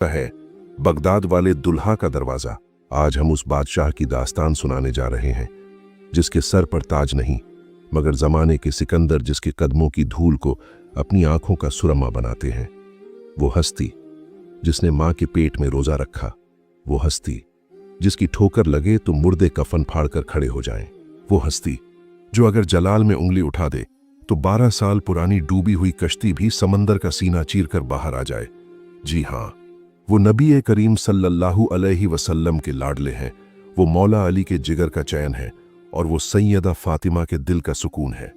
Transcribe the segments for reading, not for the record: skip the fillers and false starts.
है बगदाद वाले दुल्हा का दरवाजा। आज हम उस बादशाह की दास्तान सुनाने जा रहे हैं जिसके सर पर ताज नहीं मगर जमाने के सिकंदर जिसके कदमों की धूल को अपनी आंखों का सुरमा बनाते हैं। वो हस्ती जिसने मां के पेट में रोजा रखा, वो हस्ती जिसकी ठोकर लगे तो मुर्दे कफन फाड़कर खड़े हो जाएं, वो हस्ती जो अगर जलाल में उंगली उठा दे तो 12 साल पुरानी डूबी हुई कश्ती भी समंदर का सीना चीरकर बाहर आ जाए। जी हां, वो नबी करीम सल्लल्लाहु अलैहि वसल्लम के लाडले हैं, वो मौला अली के जिगर का चैन है और वो सैयदा फातिमा के दिल का सुकून है।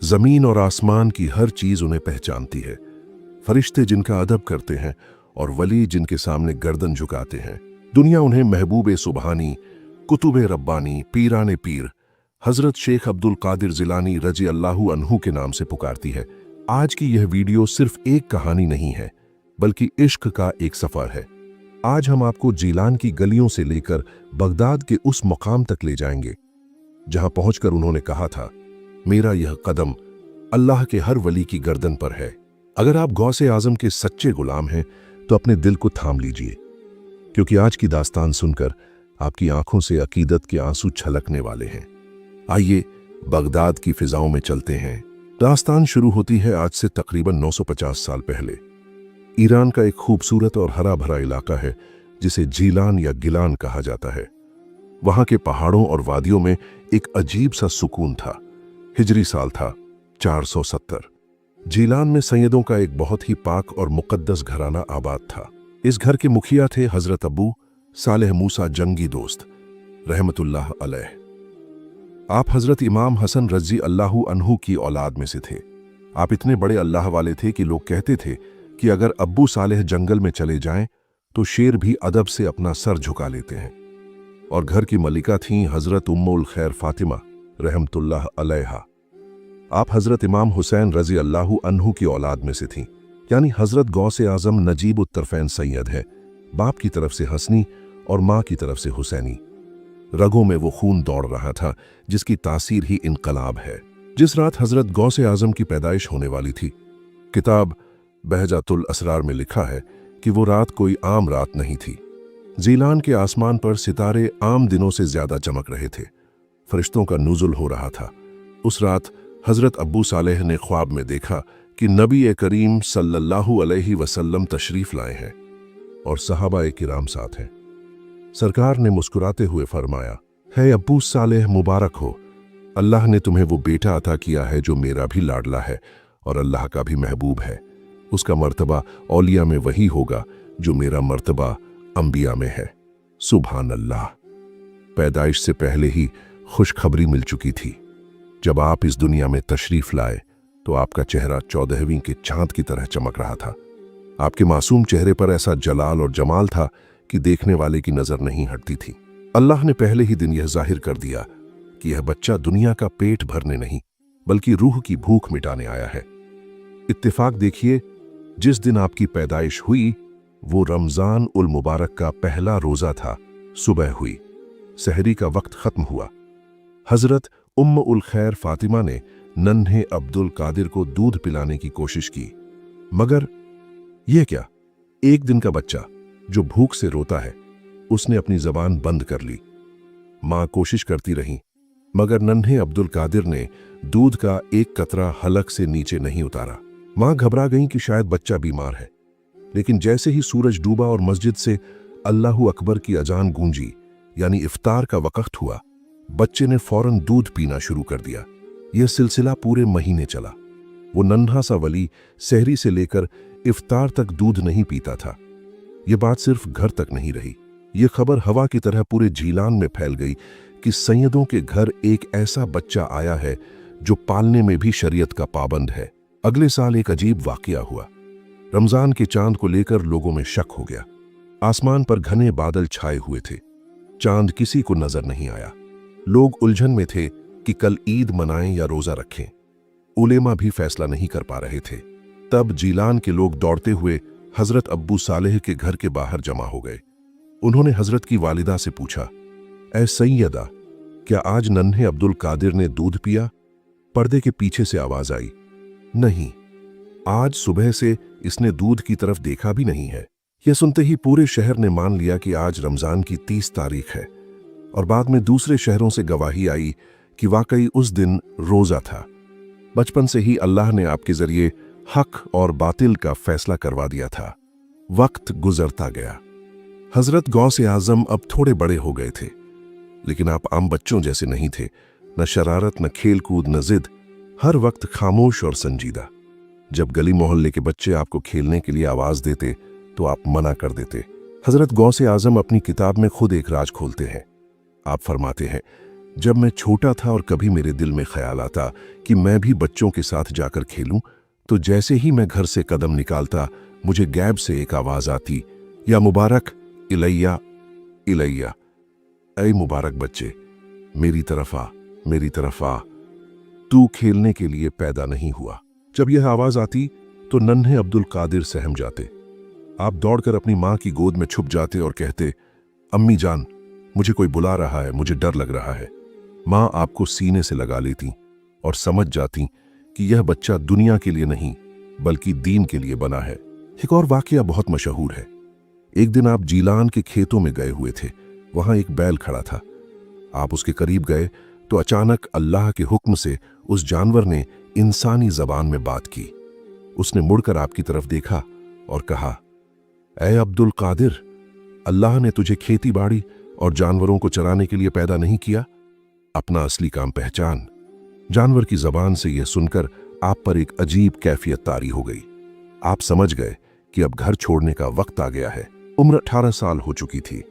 जमीन और आसमान की हर चीज उन्हें पहचानती है। फरिश्ते जिनका अदब करते हैं और वली जिनके सामने गर्दन झुकाते हैं। दुनिया उन्हें महबूब सुबहानी, कुतुब रब्बानी, पीराने पीर, हजरत शेख अब्दुल कादिर जिलानी रजी अल्लाहु अन्हु के नाम से पुकारती है। आज की यह वीडियो सिर्फ एक कहानी नहीं है बल्कि इश्क का एक सफर है। आज हम आपको जीलान की गलियों से लेकर बगदाद के उस मकाम तक ले जाएंगे जहां पहुंचकर उन्होंने कहा था, मेरा यह कदम अल्लाह के हर वली की गर्दन पर है। अगर आप गौसे आजम के सच्चे गुलाम हैं तो अपने दिल को थाम लीजिए, क्योंकि आज की दास्तान सुनकर आपकी आंखों से अकीदत के आंसू छलकने वाले हैं। आइए बगदाद की फिजाओं में चलते हैं। दास्तान शुरू होती है आज से तकरीबन 950 साल पहले। ईरान का एक खूबसूरत और हरा भरा इलाका है जिसे जीलान या गिलान कहा जाता है। वहां के पहाड़ों और वादियों में एक अजीब सा सुकून था। हिजरी साल था 470। जीलान में सैयदों का एक बहुत ही पाक और मुकद्दस घराना आबाद था। इस घर के मुखिया थे हजरत अबू सालेह मूसा जंगी दोस्त रहमतुल्लाह अलैह। आप हजरत इमाम हसन रजी अल्लाहु अन्हु की औलाद में से थे। आप इतने बड़े अल्लाह वाले थे कि लोग कहते थे कि अगर अब्बू सालेह जंगल में चले जाएं तो शेर भी अदब से अपना सर झुका लेते हैं। और घर की मलिका थीं हजरत उम्मुल खैर फातिमा रहमतुल्लाह अलैहा। आप हजरत इमाम हुसैन रजी अल्लाहु अन्हु की औलाद में से थीं, यानी हजरत गौसे आजम नजीब उत्तरफैन सैयद है। बाप की तरफ से हसनी और माँ की तरफ से हुसैनी। रगों में वो खून दौड़ रहा था जिसकी तासीर ही इनकलाब है। जिस रात हजरत गौसे आजम की पैदाइश होने वाली थी, किताब बहजातुल असरार में लिखा है कि वो रात कोई आम रात नहीं थी। जीलान के आसमान पर सितारे आम दिनों से ज्यादा चमक रहे थे। फरिश्तों का नुज़ुल हो रहा था। उस रात हजरत अब्बू सालेह ने ख्वाब में देखा कि नबी करीम सल्लल्लाहु अलैहि वसल्लम तशरीफ लाए हैं और सहाबा किराम साथ हैं। सरकार ने मुस्कुराते हुए फरमाया, है अब्बू सालेह मुबारक हो, अल्लाह ने तुम्हें वो बेटा अता किया है जो मेरा भी लाडला है और अल्लाह का भी महबूब है। उसका मर्तबा औलिया में वही होगा जो मेरा मर्तबा अंबिया में है। सुभान अल्लाह। पैदाइश से पहले ही खुशखबरी मिल चुकी थी। जब आप इस दुनिया में तशरीफ लाए तो आपका चेहरा 14वीं के चांद की तरह चमक रहा था। आपके मासूम चेहरे पर ऐसा जलाल और जमाल था कि देखने वाले की नजर नहीं हटती थी। अल्लाह ने पहले ही दिन यह जाहिर कर दिया कि यह बच्चा दुनिया का पेट भरने नहीं बल्कि रूह की भूख मिटाने आया है। इत्तेफाक देखिए, जिस दिन आपकी पैदाइश हुई वो रमजान उल मुबारक का पहला रोजा था। सुबह हुई, सहरी का वक्त खत्म हुआ। हजरत उम्म उल खैर फातिमा ने नन्हे अब्दुल कादिर को दूध पिलाने की कोशिश की, मगर यह क्या, एक दिन का बच्चा जो भूख से रोता है, उसने अपनी जबान बंद कर ली। मां कोशिश करती रही मगर नन्हे अब्दुल कादिर ने दूध का एक कतरा हलक से नीचे नहीं उतारा। मां घबरा गई कि शायद बच्चा बीमार है, लेकिन जैसे ही सूरज डूबा और मस्जिद से अल्लाहु अकबर की अजान गूंजी, यानी इफ्तार का वक्त हुआ, बच्चे ने फौरन दूध पीना शुरू कर दिया। यह सिलसिला पूरे महीने चला। वो नन्हा सा वली सहरी से लेकर इफ्तार तक दूध नहीं पीता था। यह बात सिर्फ घर तक नहीं रही, यह खबर हवा की तरह पूरे जीलान में फैल गई कि सैयदों के घर एक ऐसा बच्चा आया है जो पालने में भी शरीयत का पाबंद है। अगले साल एक अजीब वाकया हुआ। रमजान के चांद को लेकर लोगों में शक हो गया। आसमान पर घने बादल छाए हुए थे, चांद किसी को नजर नहीं आया। लोग उलझन में थे कि कल ईद मनाएं या रोजा रखें। उलेमा भी फैसला नहीं कर पा रहे थे। तब जीलान के लोग दौड़ते हुए हजरत अब्बू सालेह के घर के बाहर जमा हो गए। उन्होंने हजरत की वालिदा से पूछा, ऐ सैयदा, क्या आज नन्हे अब्दुल कादिर ने दूध पिया? पर्दे के पीछे से आवाज आई, नहीं, आज सुबह से इसने दूध की तरफ देखा भी नहीं है। यह सुनते ही पूरे शहर ने मान लिया कि आज रमजान की 30 तारीख है, और बाद में दूसरे शहरों से गवाही आई कि वाकई उस दिन रोजा था। बचपन से ही अल्लाह ने आपके जरिए हक और बातिल का फैसला करवा दिया था। वक्त गुजरता गया। हजरत गौसे आजम अब थोड़े बड़े हो गए थे, लेकिन आप आम बच्चों जैसे नहीं थे। न शरारत, न खेल कूद, न जिद, हर वक्त खामोश और संजीदा। जब गली मोहल्ले के बच्चे आपको खेलने के लिए आवाज देते तो आप मना कर देते। हजरत गौसे आजम अपनी किताब में खुद एक राज खोलते हैं। आप फरमाते हैं, जब मैं छोटा था और कभी मेरे दिल में ख्याल आता कि मैं भी बच्चों के साथ जाकर खेलूं, तो जैसे ही मैं घर से कदम निकालता मुझे गैब से एक आवाज आती, या मुबारक इलैया इलैया, ऐ मुबारक बच्चे, मेरी तरफ आ, मेरी तरफ आ, तू खेलने के लिए पैदा नहीं हुआ। जब यह आवाज आती तो नन्हे अब्दुल कादिर सहम जाते। आप दौड़कर अपनी मां की गोद में छुप जाते और कहते, अम्मी जान, मुझे कोई बुला रहा है, मुझे डर लग रहा है। मां आपको सीने से लगा लेती और समझ जाती कि यह बच्चा दुनिया के लिए नहीं बल्कि दीन के लिए बना है। एक और वाकया बहुत मशहूर है। एक दिन आप जीलान के खेतों में गए हुए थे। वहां एक बैल खड़ा था। आप उसके करीब गए तो अचानक अल्लाह के हुक्म से उस जानवर ने इंसानी जबान में बात की। उसने मुड़कर आपकी तरफ देखा और कहा, ऐ अब्दुल कादिर, अल्लाह ने तुझे खेती बाड़ी और जानवरों को चराने के लिए पैदा नहीं किया, अपना असली काम पहचान। जानवर की जबान से यह सुनकर आप पर एक अजीब कैफियत तारी हो गई। आप समझ गए कि अब घर छोड़ने का वक्त आ गया है। उम्र 18 साल हो चुकी थी।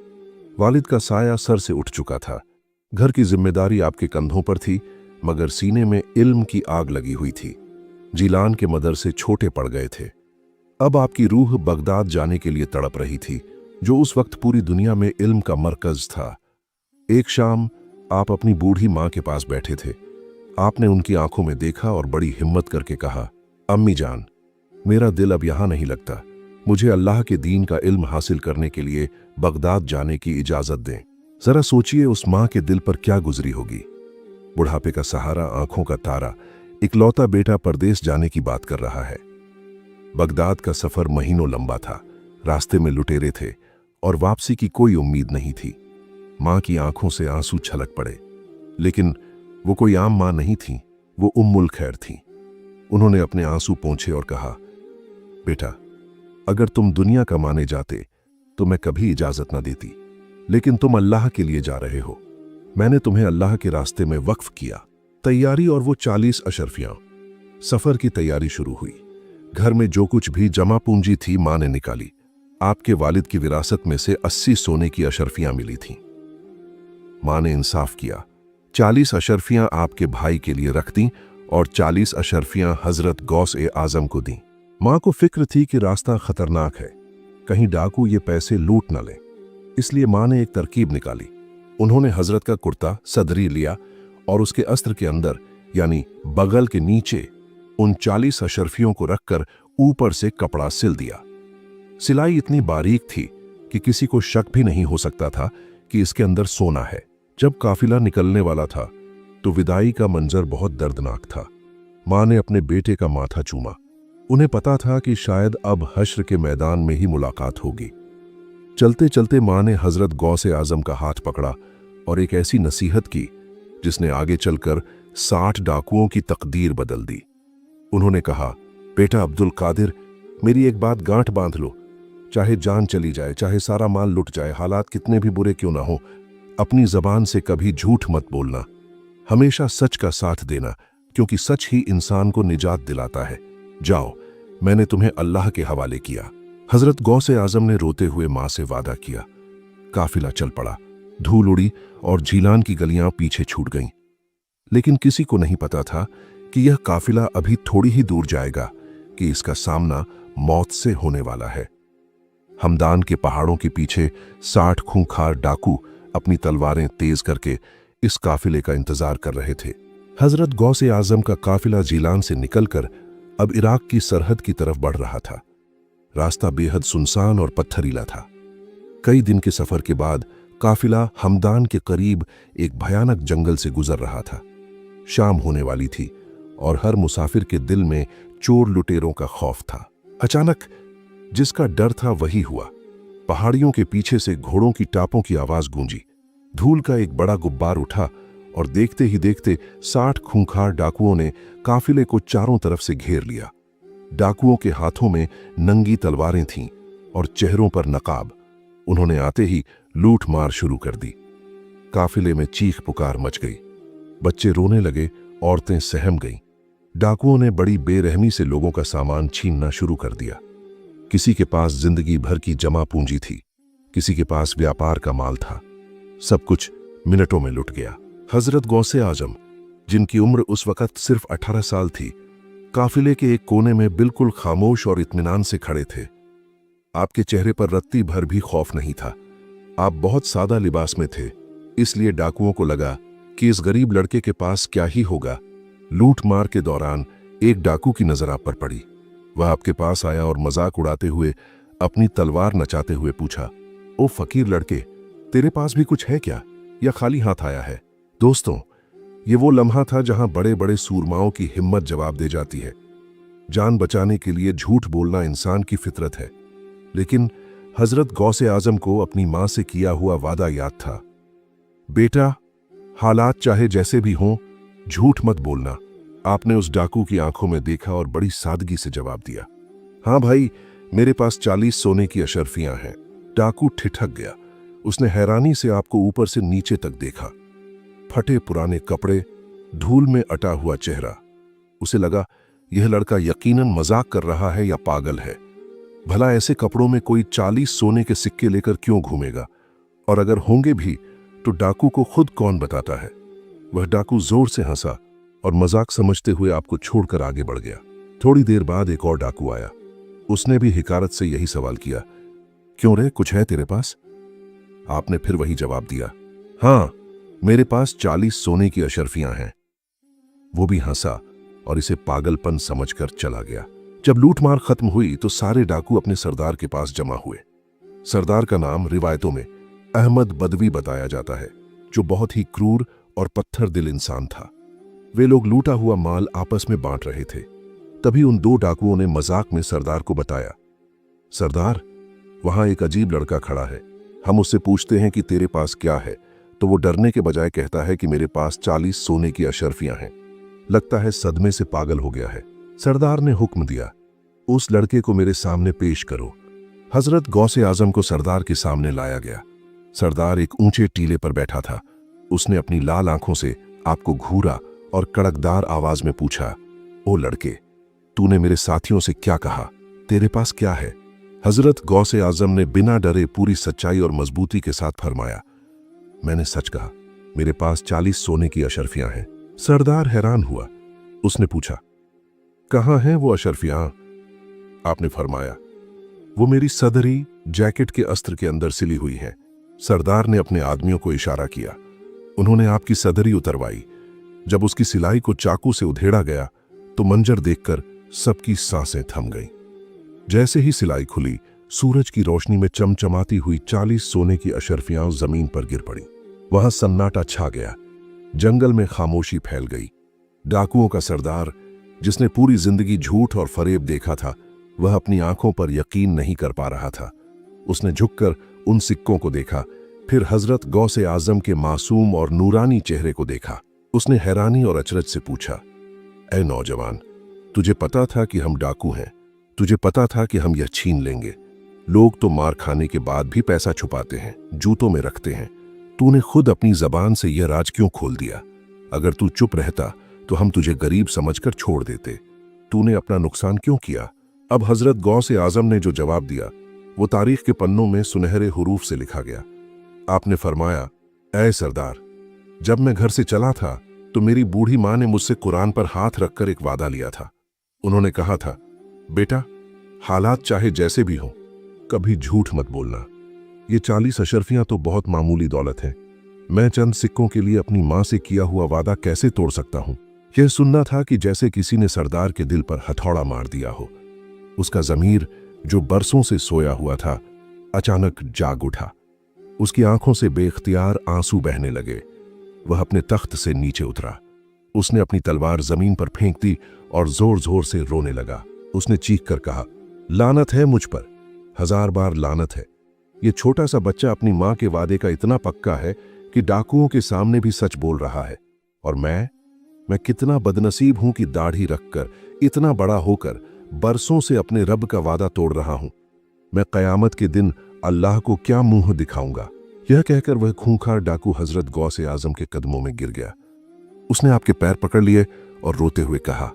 वालिद का साया सर से उठ चुका था। घर की जिम्मेदारी आपके कंधों पर थी, मगर सीने में इल्म की आग लगी हुई थी। जीलान के मदरसे छोटे पड़ गए थे। अब आपकी रूह बगदाद जाने के लिए तड़प रही थी, जो उस वक्त पूरी दुनिया में इल्म का मरकज था। एक शाम आप अपनी बूढ़ी मां के पास बैठे थे। आपने उनकी आंखों में देखा और बड़ी हिम्मत करके कहा, अम्मी जान, मेरा दिल अब यहां नहीं लगता। मुझे अल्लाह के दीन का इल्म हासिल करने के लिए बगदाद जाने की इजाजत दें। जरा सोचिए उस मां के दिल पर क्या गुजरी होगी। बुढ़ापे का सहारा, आंखों का तारा, इकलौता बेटा परदेश जाने की बात कर रहा है। बगदाद का सफर महीनों लंबा था। रास्ते में लुटेरे थे और वापसी की कोई उम्मीद नहीं थी। मां की आंखों से आंसू छलक पड़े, लेकिन वो कोई आम मां नहीं थी, वो उम्मुल खैर थी। उन्होंने अपने आंसू पोंछे और कहा, बेटा, अगर तुम दुनिया कमाने जाते तो मैं कभी इजाजत न देती, लेकिन तुम अल्लाह के लिए जा रहे हो। मैंने तुम्हें अल्लाह के रास्ते में वक्फ किया। तैयारी और वो 40 अशरफियां। सफर की तैयारी शुरू हुई। घर में जो कुछ भी जमा पूंजी थी मां ने निकाली। आपके वालिद की विरासत में से 80 सोने की अशरफियां मिली थीं। मां ने इंसाफ किया। 40 अशरफियां आपके भाई के लिए रख दी और 40 अशरफियां हजरत गौस ए आजम को दी। मां को फिक्र थी कि रास्ता खतरनाक है, कहीं डाकू ये पैसे लूट न लें। इसलिए मां ने एक तरकीब निकाली। उन्होंने हजरत का कुर्ता सदरी लिया और उसके अस्त्र के अंदर यानी बगल के नीचे उन 40 अशरफियों को रखकर ऊपर से कपड़ा सिल दिया। सिलाई इतनी बारीक थी कि किसी को शक भी नहीं हो सकता था कि इसके अंदर सोना है। जब काफिला निकलने वाला था तो विदाई का मंजर बहुत दर्दनाक था। मां ने अपने बेटे का माथा चूमा। उन्हें पता था कि शायद अब हश्र के मैदान में ही मुलाकात होगी। चलते चलते मां ने हजरत गौसे आजम का हाथ पकड़ा और एक ऐसी नसीहत की जिसने आगे चलकर 60 डाकुओं की तकदीर बदल दी। उन्होंने कहा, बेटा अब्दुल कादिर, मेरी एक बात गांठ बांध लो। चाहे जान चली जाए, चाहे सारा माल लुट जाए, हालात कितने भी बुरे क्यों ना हो, अपनी जबान से कभी झूठ मत बोलना। हमेशा सच का साथ देना, क्योंकि सच ही इंसान को निजात दिलाता है। जाओ, मैंने तुम्हें अल्लाह के हवाले किया। हजरत गौसे आजम ने रोते हुए मां से वादा किया। काफिला चल पड़ा। धूल उड़ी और झीलान की गलियां पीछे छूट गईं। लेकिन किसी को नहीं पता था कि यह काफिला अभी थोड़ी ही दूर जाएगा कि इसका सामना मौत से होने वाला है। हमदान के पहाड़ों के पीछे 60 खूंखार डाकू अपनी तलवारें तेज करके इस काफिले का इंतजार कर रहे थे। हजरत गौसे आजम का काफिला जीलान से निकलकर अब इराक की सरहद की तरफ बढ़ रहा था। रास्ता बेहद सुनसान और पत्थरीला था। कई दिन के सफर के बाद काफिला हमदान के करीब एक भयानक जंगल से गुजर रहा था। शाम होने वाली थी और हर मुसाफिर के दिल में चोर लुटेरों का खौफ था। अचानक जिसका डर था वही हुआ। पहाड़ियों के पीछे से घोड़ों की टापों की आवाज गूंजी। धूल का एक बड़ा गुब्बार उठा और देखते ही देखते 60 खूंखार डाकुओं ने काफिले को चारों तरफ से घेर लिया। डाकुओं के हाथों में नंगी तलवारें थीं और चेहरों पर नकाब। उन्होंने आते ही लूट मार शुरू कर दी। काफिले में चीख पुकार मच गई। बच्चे रोने लगे, औरतें सहम गईं। डाकुओं ने बड़ी बेरहमी से लोगों का सामान छीनना शुरू कर दिया। किसी के पास जिंदगी भर की जमा पूंजी थी, किसी के पास व्यापार का माल था। सब कुछ मिनटों में लुट गया। हजरत गौसे आजम, जिनकी उम्र उस वक्त सिर्फ 18 साल थी, काफिले के एक कोने में बिल्कुल खामोश और इत्मीनान से खड़े थे। आपके चेहरे पर रत्ती भर भी खौफ नहीं था। आप बहुत सादा लिबास में थे, इसलिए डाकुओं को लगा कि इस गरीब लड़के के पास क्या ही होगा। लूट मार के दौरान एक डाकू की नजर आप पर पड़ी। वह आपके पास आया और मजाक उड़ाते हुए अपनी तलवार नचाते हुए पूछा, ओ फकीर लड़के, तेरे पास भी कुछ है क्या, या खाली हाथ आया है? दोस्तों, ये वो लम्हा था जहां बड़े बड़े सूरमाओं की हिम्मत जवाब दे जाती है। जान बचाने के लिए झूठ बोलना इंसान की फितरत है, लेकिन हजरत गौसे आजम को अपनी मां से किया हुआ वादा याद था। बेटा, हालात चाहे जैसे भी हों, झूठ मत बोलना। आपने उस डाकू की आंखों में देखा और बड़ी सादगी से जवाब दिया, हाँ भाई, मेरे पास 40 सोने की अशर्फियां हैं। डाकू ठिठक गया। उसने हैरानी से आपको ऊपर से नीचे तक देखा। फटे पुराने कपड़े, धूल में अटा हुआ चेहरा। उसे लगा यह लड़का यकीनन मजाक कर रहा है या पागल है। भला ऐसे कपड़ों में कोई 40 सोने के सिक्के लेकर क्यों घूमेगा? और अगर होंगे भी तो डाकू को खुद कौन बताता है? वह डाकू जोर से हंसा और मजाक समझते हुए आपको छोड़कर आगे बढ़ गया। थोड़ी देर बाद एक और डाकू आया। उसने भी हिकारत से यही सवाल किया, क्यों रे, कुछ है तेरे पास? आपने फिर वही जवाब दिया, हाँ, मेरे पास 40 सोने की अशर्फियां हैं। वो भी हंसा और इसे पागलपन समझकर चला गया। जब लूटमार खत्म हुई तो सारे डाकू अपने सरदार के पास जमा हुए। सरदार का नाम रिवायतों में अहमद बदवी बताया जाता है, जो बहुत ही क्रूर और पत्थर दिल इंसान था। वे लोग लूटा हुआ माल आपस में बांट रहे थे। तभी उन 2 डाकुओं ने मजाक में सरदार को बताया, सरदार, वहां एक अजीब लड़का खड़ा है। हम उससे पूछते हैं कि तेरे पास क्या है, तो वो डरने के बजाय कहता है कि मेरे पास 40 सोने की अशर्फियां हैं। लगता है सदमे से पागल हो गया है। सरदार ने हुक्म दिया, उस लड़के को मेरे सामने पेश करो। हजरत गौसे आजम को सरदार के सामने लाया गया। सरदार एक ऊंचे टीले पर बैठा था। उसने अपनी लाल आंखों से आपको घूरा और कड़कदार आवाज में पूछा, ओ लड़के, तूने मेरे साथियों से क्या कहा? तेरे पास क्या है? हजरत गौसे आजम ने बिना डरे पूरी सच्चाई और मजबूती के साथ फरमाया, मैंने सच कहा, मेरे पास 40 सोने की अशर्फियां हैं। सरदार हैरान हुआ। उसने पूछा, कहां हैं वो अशर्फियां? आपने फरमाया, वो मेरी सदरी जैकेट के अस्त्र के अंदर सिली हुई हैं। सरदार ने अपने आदमियों को इशारा किया। उन्होंने आपकी सदरी उतरवाई। जब उसकी सिलाई को चाकू से उधेड़ा गया तो मंजर देखकर सबकी सांसें थम गईं। जैसे ही सिलाई खुली, सूरज की रोशनी में चमचमाती हुई 40 सोने की अशर्फियां जमीन पर गिर पड़ी। वहां सन्नाटा छा गया। जंगल में खामोशी फैल गई। डाकुओं का सरदार, जिसने पूरी जिंदगी झूठ और फरेब देखा था, वह अपनी आंखों पर यकीन नहीं कर पा रहा था। उसने झुककर उन सिक्कों को देखा, फिर हजरत गौसे आजम के मासूम और नूरानी चेहरे को देखा। उसने हैरानी और अचरज से पूछा, ऐ नौजवान, तुझे पता था कि हम डाकू हैं? तुझे पता था कि हम यह छीन लेंगे? लोग तो मार खाने के बाद भी पैसा छुपाते हैं, जूतों में रखते हैं। तूने खुद अपनी जबान से यह राज क्यों खोल दिया? अगर तू चुप रहता तो हम तुझे गरीब समझकर छोड़ देते। तूने अपना नुकसान क्यों किया? अब हजरत गौसे आजम ने जो जवाब दिया वो तारीख के पन्नों में सुनहरे हुरूफ से लिखा गया। आपने फरमाया, ऐ सरदार, जब मैं घर से चला था तो मेरी बूढ़ी मां ने मुझसे कुरान पर हाथ रखकर एक वादा लिया था। उन्होंने कहा था, बेटा, हालात चाहे जैसे भी हों, कभी झूठ मत बोलना। ये 40 अशर्फियां तो बहुत मामूली दौलत है। मैं चंद सिक्कों के लिए अपनी मां से किया हुआ वादा कैसे तोड़ सकता हूं? यह सुनना था कि जैसे किसी ने सरदार के दिल पर हथौड़ा मार दिया हो। उसका जमीर, जो बरसों से सोया हुआ था, अचानक जाग उठा। उसकी आंखों से बेख्तियार आंसू बहने लगे। वह अपने तख्त से नीचे उतरा। उसने अपनी तलवार जमीन पर फेंक दी और जोर जोर से रोने लगा। उसने चीख कर कहा, लानत है मुझ पर, 1000 बार लानत है। ये छोटा सा बच्चा अपनी मां के वादे का इतना पक्का है कि डाकुओं के सामने भी सच बोल रहा है। और मैं कितना बदनसीब हूं कि दाढ़ी रखकर, इतना बड़ा होकर बरसों से अपने रब का वादा तोड़ रहा हूं। मैं कयामत के दिन अल्लाह को क्या मुंह दिखाऊंगा। यह कहकर वह खूंखार डाकू हजरत गौसे आजम के कदमों में गिर गया। उसने आपके पैर पकड़ लिए और रोते हुए कहा,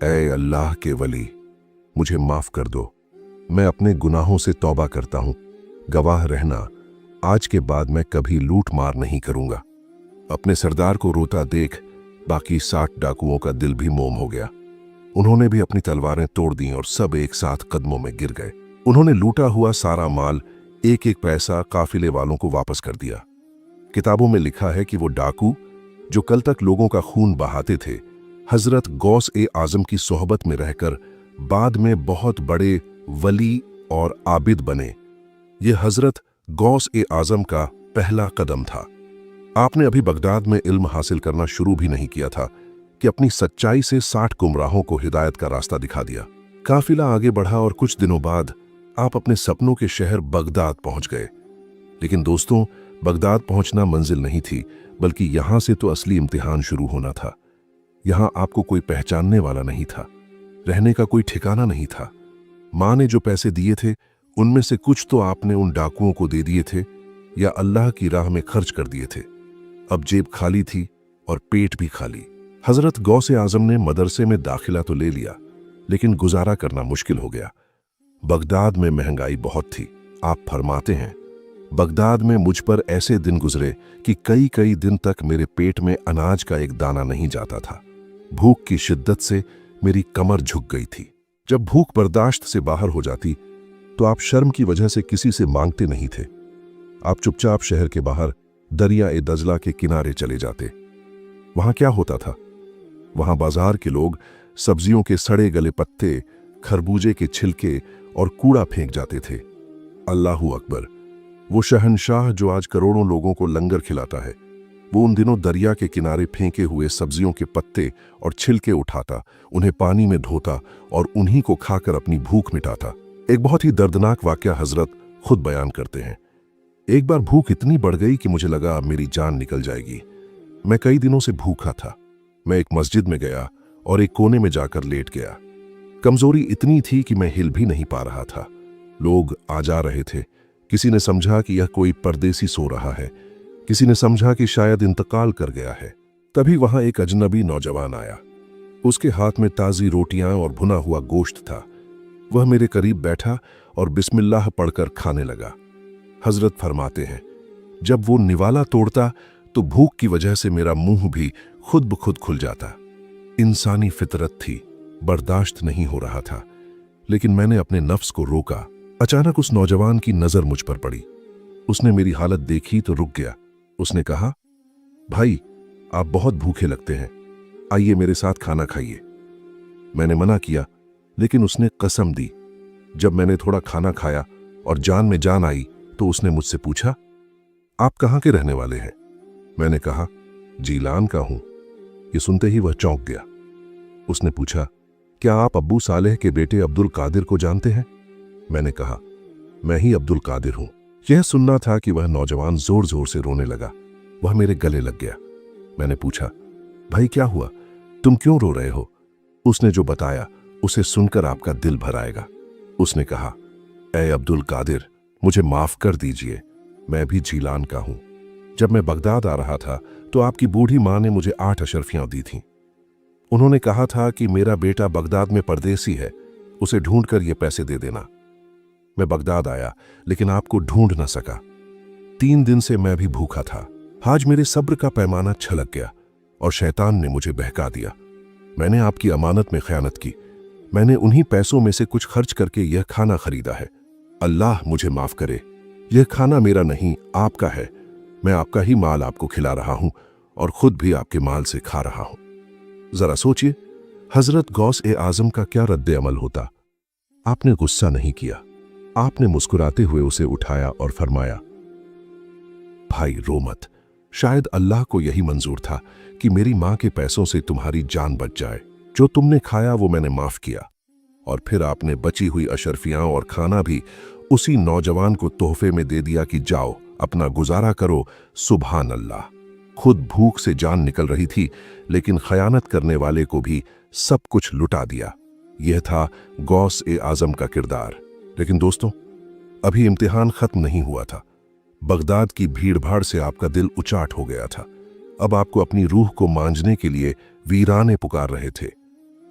ऐ अल्लाह के वली, मुझे माफ कर दो। मैं अपने गुनाहों से तौबा करता हूं। गवाह रहना, आज के बाद मैं कभी लूट मार नहीं करूंगा। अपने सरदार को रोता देख बाकी 60 डाकुओं का दिल भी मोम हो गया। उन्होंने भी अपनी तलवारें तोड़ दी और सब एक साथ कदमों में गिर गए। उन्होंने लूटा हुआ सारा माल, एक एक पैसा काफिले वालों को वापस कर दिया। किताबों में लिखा है कि वो डाकू जो कल तक लोगों का खून बहाते थे, हजरत गौस ए आजम की सोहबत में रहकर बाद में बहुत बड़े वली और आबिद बने। ये हजरत गौस ए आजम का पहला कदम था। आपने अभी बगदाद में इल्म हासिल करना शुरू भी नहीं किया था कि अपनी सच्चाई से 60 गुमराहों को हिदायत का रास्ता दिखा दिया। काफिला आगे बढ़ा और कुछ दिनों बाद आप अपने सपनों के शहर बगदाद पहुंच गए। लेकिन दोस्तों, बगदाद पहुंचना मंजिल नहीं थी, बल्कि यहां से तो असली इम्तिहान शुरू होना था। यहां आपको कोई पहचानने वाला नहीं था, रहने का कोई ठिकाना नहीं था। मां ने जो पैसे दिए थे उनमें से कुछ तो आपने उन डाकुओं को दे दिए थे या अल्लाह की राह में खर्च कर दिए थे। अब जेब खाली थी और पेट भी खाली। हजरत गौसे आजम ने मदरसे में दाखिला तो ले लिया, लेकिन गुजारा करना मुश्किल हो गया। बगदाद में महंगाई बहुत थी। आप फरमाते हैं, बगदाद में मुझ पर ऐसे दिन गुजरे कि कई कई दिन तक मेरे पेट में अनाज का एक दाना नहीं जाता था। भूख की शिद्दत से मेरी कमर झुक गई थी। जब भूख बर्दाश्त से बाहर हो जाती तो आप शर्म की वजह से किसी से मांगते नहीं थे। आप चुपचाप शहर के बाहर दरिया ए दजला के किनारे चले जाते। वहां क्या होता था? वहां बाजार के लोग सब्जियों के सड़े गले पत्ते, खरबूजे के छिलके और कूड़ा फेंक जाते थे। अल्लाहू अकबर! वो शहंशाह जो आज करोड़ों लोगों को लंगर खिलाता है, वो उन दिनों दरिया के किनारे फेंके हुए सब्जियों के पत्ते और छिलके उठाता, उन्हें पानी में धोता और उन्हीं को खाकर अपनी भूख मिटाता। एक बहुत ही दर्दनाक वाकया हजरत खुद बयान करते हैं। एक बार भूख इतनी बढ़ गई कि मुझे लगा अब मेरी जान निकल जाएगी। मैं कई दिनों से भूखा था। मैं एक मस्जिद में गया और एक कोने में जाकर लेट गया। कमजोरी इतनी थी कि मैं हिल भी नहीं पा रहा था। लोग आ जा रहे थे। किसी ने समझा कि यह कोई परदेसी सो रहा है, किसी ने समझा कि शायद इंतकाल कर गया है। तभी वहां एक अजनबी नौजवान आया। उसके हाथ में ताजी रोटियां और भुना हुआ गोश्त था। वह मेरे करीब बैठा और बिस्मिल्लाह पढ़कर खाने लगा। हजरत फरमाते हैं, जब वो निवाला तोड़ता तो भूख की वजह से मेरा मुंह भी खुद ब खुद खुल जाता। इंसानी फितरत थी, बर्दाश्त नहीं हो रहा था, लेकिन मैंने अपने नफ्स को रोका। अचानक उस नौजवान की नजर मुझ पर पड़ी। उसने मेरी हालत देखी तो रुक गया। उसने कहा, भाई, आप बहुत भूखे लगते हैं, आइए मेरे साथ खाना खाइए। मैंने मना किया, लेकिन उसने कसम दी। जब मैंने थोड़ा खाना खाया और जान में जान आई तो उसने मुझसे पूछा, आप कहाँ के रहने वाले हैं? मैंने कहा, जीलान का हूं। ये सुनते ही वह चौंक गया। उसने पूछा, क्या आप अब्बू सालेह के बेटे अब्दुल कादिर को जानते हैं? मैंने कहा, मैं ही अब्दुल कादिर हूं। यह सुनना था कि वह नौजवान जोर जोर से रोने लगा। वह मेरे गले लग गया। मैंने पूछा, भाई क्या हुआ, तुम क्यों रो रहे हो? उसने जो बताया उसे सुनकर आपका दिल भर आएगा। उसने कहा, ऐ अब्दुल कादिर, मुझे माफ कर दीजिए, मैं भी जीलान का हूं। जब मैं बगदाद आ रहा था तो आपकी बूढ़ी मां ने मुझे 8 अशरफियां दी थीं। उन्होंने कहा था कि मेरा बेटा बगदाद में परदेसी है, उसे ढूंढकर ये पैसे दे देना। मैं बगदाद आया, लेकिन आपको ढूंढ न सका। 3 दिन से मैं भी भूखा था। आज मेरे सब्र का पैमाना छलक गया और शैतान ने मुझे बहका दिया। मैंने आपकी अमानत में खयानत की। मैंने उन्हीं पैसों में से कुछ खर्च करके यह खाना खरीदा है। अल्लाह मुझे माफ करे। यह खाना मेरा नहीं, आपका है। मैं आपका ही माल आपको खिला रहा हूं और खुद भी आपके माल से खा रहा हूं। जरा सोचिए, हजरत गौस ए आजम का क्या रद्द अमल होता। आपने गुस्सा नहीं किया। आपने मुस्कुराते हुए उसे उठाया और फरमाया, भाई रो मत। शायद अल्लाह को यही मंजूर था कि मेरी मां के पैसों से तुम्हारी जान बच जाए। जो तुमने खाया वो मैंने माफ किया। और फिर आपने बची हुई अशरफियां और खाना भी उसी नौजवान को तोहफे में दे दिया कि जाओ अपना गुजारा करो। सुभान अल्लाह। खुद भूख से जान निकल रही थी, लेकिन खयानत करने वाले को भी सब कुछ लुटा दिया। यह था गौस ए आजम का किरदार। लेकिन दोस्तों, अभी इम्तिहान खत्म नहीं हुआ था। बगदाद की भीड़भाड़ से आपका दिल उचाट हो गया था। अब आपको अपनी रूह को मांझने के लिए वीराने पुकार रहे थे।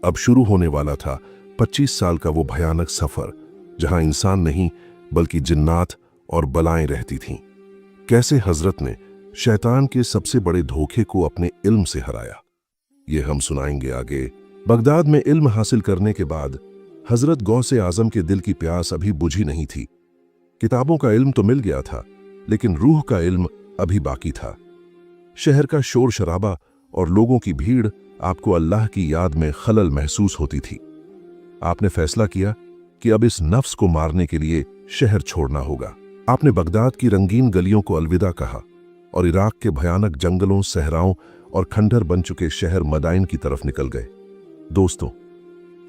अब शुरू होने वाला था 25 साल का वो भयानक सफर, जहां इंसान नहीं बल्कि जिन्नात और बलाएं रहती थीं। कैसे हजरत ने शैतान के सबसे बड़े धोखे को अपने इल्म से हराया, ये हम सुनाएंगे आगे। बगदाद में इल्म हासिल करने के बाद हजरत गौसे आजम के दिल की प्यास अभी बुझी नहीं थी। किताबों का इल्म तो मिल गया था, लेकिन रूह का इल्म अभी बाकी था। शहर का शोर शराबा और लोगों की भीड़ आपको अल्लाह की याद में खलल महसूस होती थी। आपने फैसला किया कि अब इस नफ्स को मारने के लिए शहर छोड़ना होगा। आपने बगदाद की रंगीन गलियों को अलविदा कहा और इराक के भयानक जंगलों, सहराओं और खंडर बन चुके शहर मदाइन की तरफ निकल गए। दोस्तों,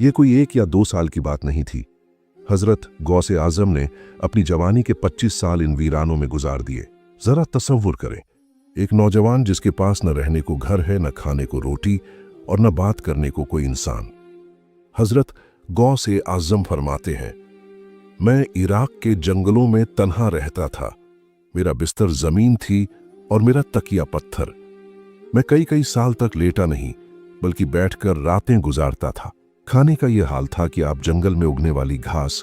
ये कोई 1 या 2 साल की बात नहीं थी। हजरत गौसे आजम ने अपनी जवानी के 25 साल इन वीरानों में गुजार दिए। जरा तसव्वुर करें, एक नौजवान जिसके पास न रहने को घर है, न खाने को रोटी और न बात करने को कोई इंसान। हजरत गौसे आजम फरमाते हैं, मैं इराक के जंगलों में तन्हा रहता था। मेरा बिस्तर जमीन थी और मेरा तकिया पत्थर। मैं कई साल तक लेटा नहीं बल्कि बैठकर रातें गुजारता था। खाने का यह हाल था कि आप जंगल में उगने वाली घास,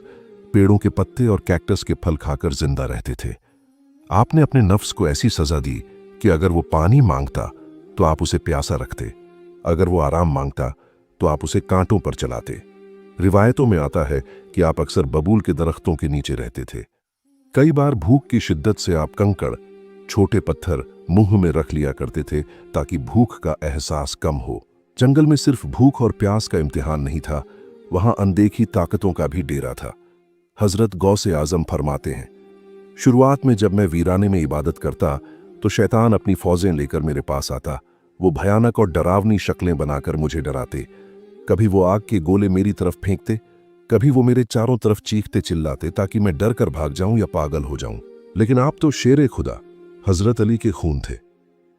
पेड़ों के पत्ते और कैक्टस के फल खाकर जिंदा रहते थे। आपने अपने नफ्स को ऐसी सजा दी कि अगर वो पानी मांगता तो आप उसे प्यासा रखते, अगर वो आराम मांगता तो आप उसे कांटों पर चलाते। रिवायतों में आता है कि आप अक्सर बबूल के दरख्तों के नीचे रहते थे। कई बार भूख की शिद्दत से आप कंकड़, छोटे पत्थर मुंह में रख लिया करते थे ताकि भूख का एहसास कम हो। जंगल में सिर्फ भूख और प्यास का इम्तिहान नहीं था, वहां अनदेखी ताकतों का भी डेरा था। हजरत गौसे आजम फरमाते हैं, शुरुआत में जब मैं वीराने में इबादत करता तो शैतान अपनी फौजें लेकर मेरे पास आता। वो भयानक और डरावनी शक्लें बनाकर मुझे डराते। कभी वो आग के गोले मेरी तरफ फेंकते, कभी वो मेरे चारों तरफ चीखते चिल्लाते ताकि मैं डर कर भाग जाऊं या पागल हो जाऊं। लेकिन आप तो शेरे खुदा, हजरत अली के खून थे।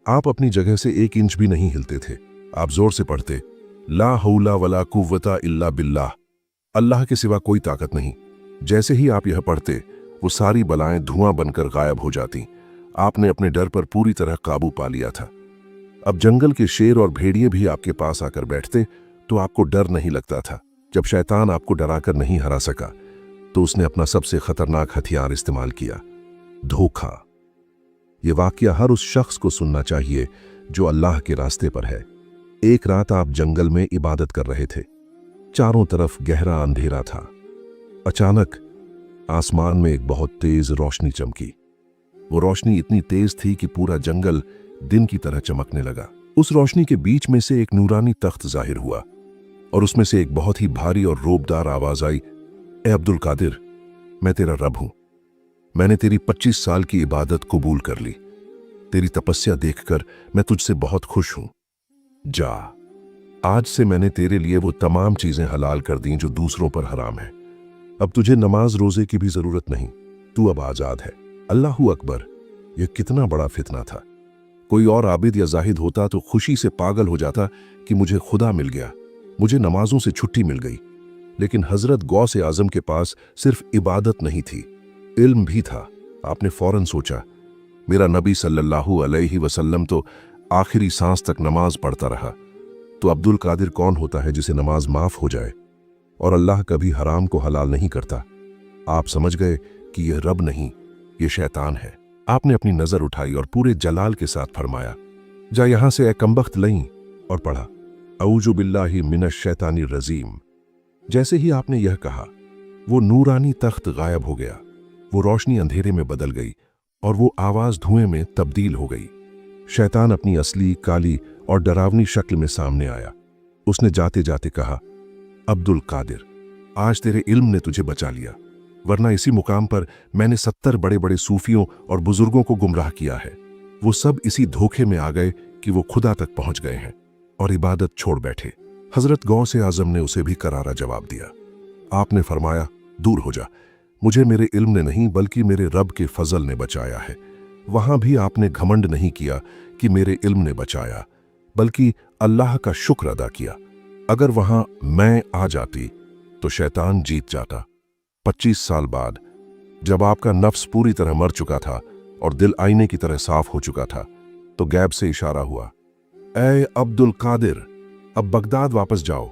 आप अपनी जगह से 1 इंच भी नहीं हिलते थे। आप जोर से पढ़ते, ला हौला वला कुव्वता इल्ला बिल्लाह, अल्लाह के सिवा कोई ताकत नहीं। जैसे ही आप यह पढ़ते, वो सारी बलाएं धुआं बनकर गायब हो जाती। आपने अपने डर पर पूरी तरह काबू पा लिया था। अब जंगल के शेर और भेड़िए भी आपके पास आकर बैठते तो आपको डर नहीं लगता था। जब शैतान आपको डराकर नहीं हरा सका तो उसने अपना सबसे खतरनाक हथियार इस्तेमाल किया, धोखा। यह वाकया हर उस शख्स को सुनना चाहिए जो अल्लाह के रास्ते पर है। एक रात आप जंगल में इबादत कर रहे थे। चारों तरफ गहरा अंधेरा था। अचानक आसमान में एक बहुत तेज रोशनी चमकी। वो रोशनी इतनी तेज थी कि पूरा जंगल दिन की तरह चमकने लगा। उस रोशनी के बीच में से एक नूरानी तख्त जाहिर हुआ और उसमें से एक बहुत ही भारी और रोबदार आवाज आई, ए अब्दुल कादिर, मैं तेरा रब हूं। मैंने तेरी 25 साल की इबादत कबूल कर ली। तेरी तपस्या देखकर मैं तुझसे बहुत खुश हूं। जा, आज से मैंने तेरे लिए वो तमाम चीजें हलाल कर दी जो दूसरों पर हराम है। अब तुझे नमाज रोजे की भी जरूरत नहीं, तू अब आजाद है। अल्लाहू अकबर। यह कितना बड़ा फितना था। कोई और आबिद या जाहिद होता तो खुशी से पागल हो जाता कि मुझे खुदा मिल गया, मुझे नमाजों से छुट्टी मिल गई। लेकिन हजरत गौसे आजम के पास सिर्फ इबादत नहीं थी, इल्म भी था। आपने फौरन सोचा, मेरा नबी सल्लल्लाहु अलैहि वसल्लम तो आखिरी सांस तक नमाज पढ़ता रहा, तो अब्दुल कादिर कौन होता है जिसे नमाज माफ हो जाए? और अल्लाह कभी हराम को हलाल नहीं करता। आप समझ गए कि यह रब नहीं, यह शैतान है। आपने अपनी नजर उठाई और पूरे जलाल के साथ फरमाया, जा यहां से ए कमबख्त लईं, और पढ़ा, औजु बिल्लाहि मिनश शैतानिर रजीम। जैसे ही आपने यह कहा, वो नूरानी तख्त गायब हो गया। वो रोशनी अंधेरे में बदल गई और वो आवाज धुएं में तब्दील हो गई। शैतान अपनी असली, काली और डरावनी शक्ल में सामने आया। उसने जाते जाते कहा, अब्दुल कादिर, आज तेरे इल्म ने तुझे बचा लिया, वरना इसी मुकाम पर मैंने 70 बड़े बड़े सूफियों और बुजुर्गों को गुमराह किया है। वो सब इसी धोखे में आ गए कि वो खुदा तक पहुंच गए हैं और इबादत छोड़ बैठे। हजरत गौसे आजम ने उसे भी करारा जवाब दिया, आपने फरमाया, दूर हो जा, मुझे मेरे इल्म ने नहीं बल्कि मेरे रब के फजल ने बचाया है। वहां भी आपने घमंड नहीं किया कि मेरे इल्म ने बचाया, बल्कि अल्लाह का शुक्र अदा किया। अगर वहां मैं आ जाती तो शैतान जीत जाता। 25 साल बाद जब आपका नफ्स पूरी तरह मर चुका था और दिल आईने की तरह साफ हो चुका था, तो गैब से इशारा हुआ, ऐ अब्दुल कादिर, अब बगदाद वापस जाओ।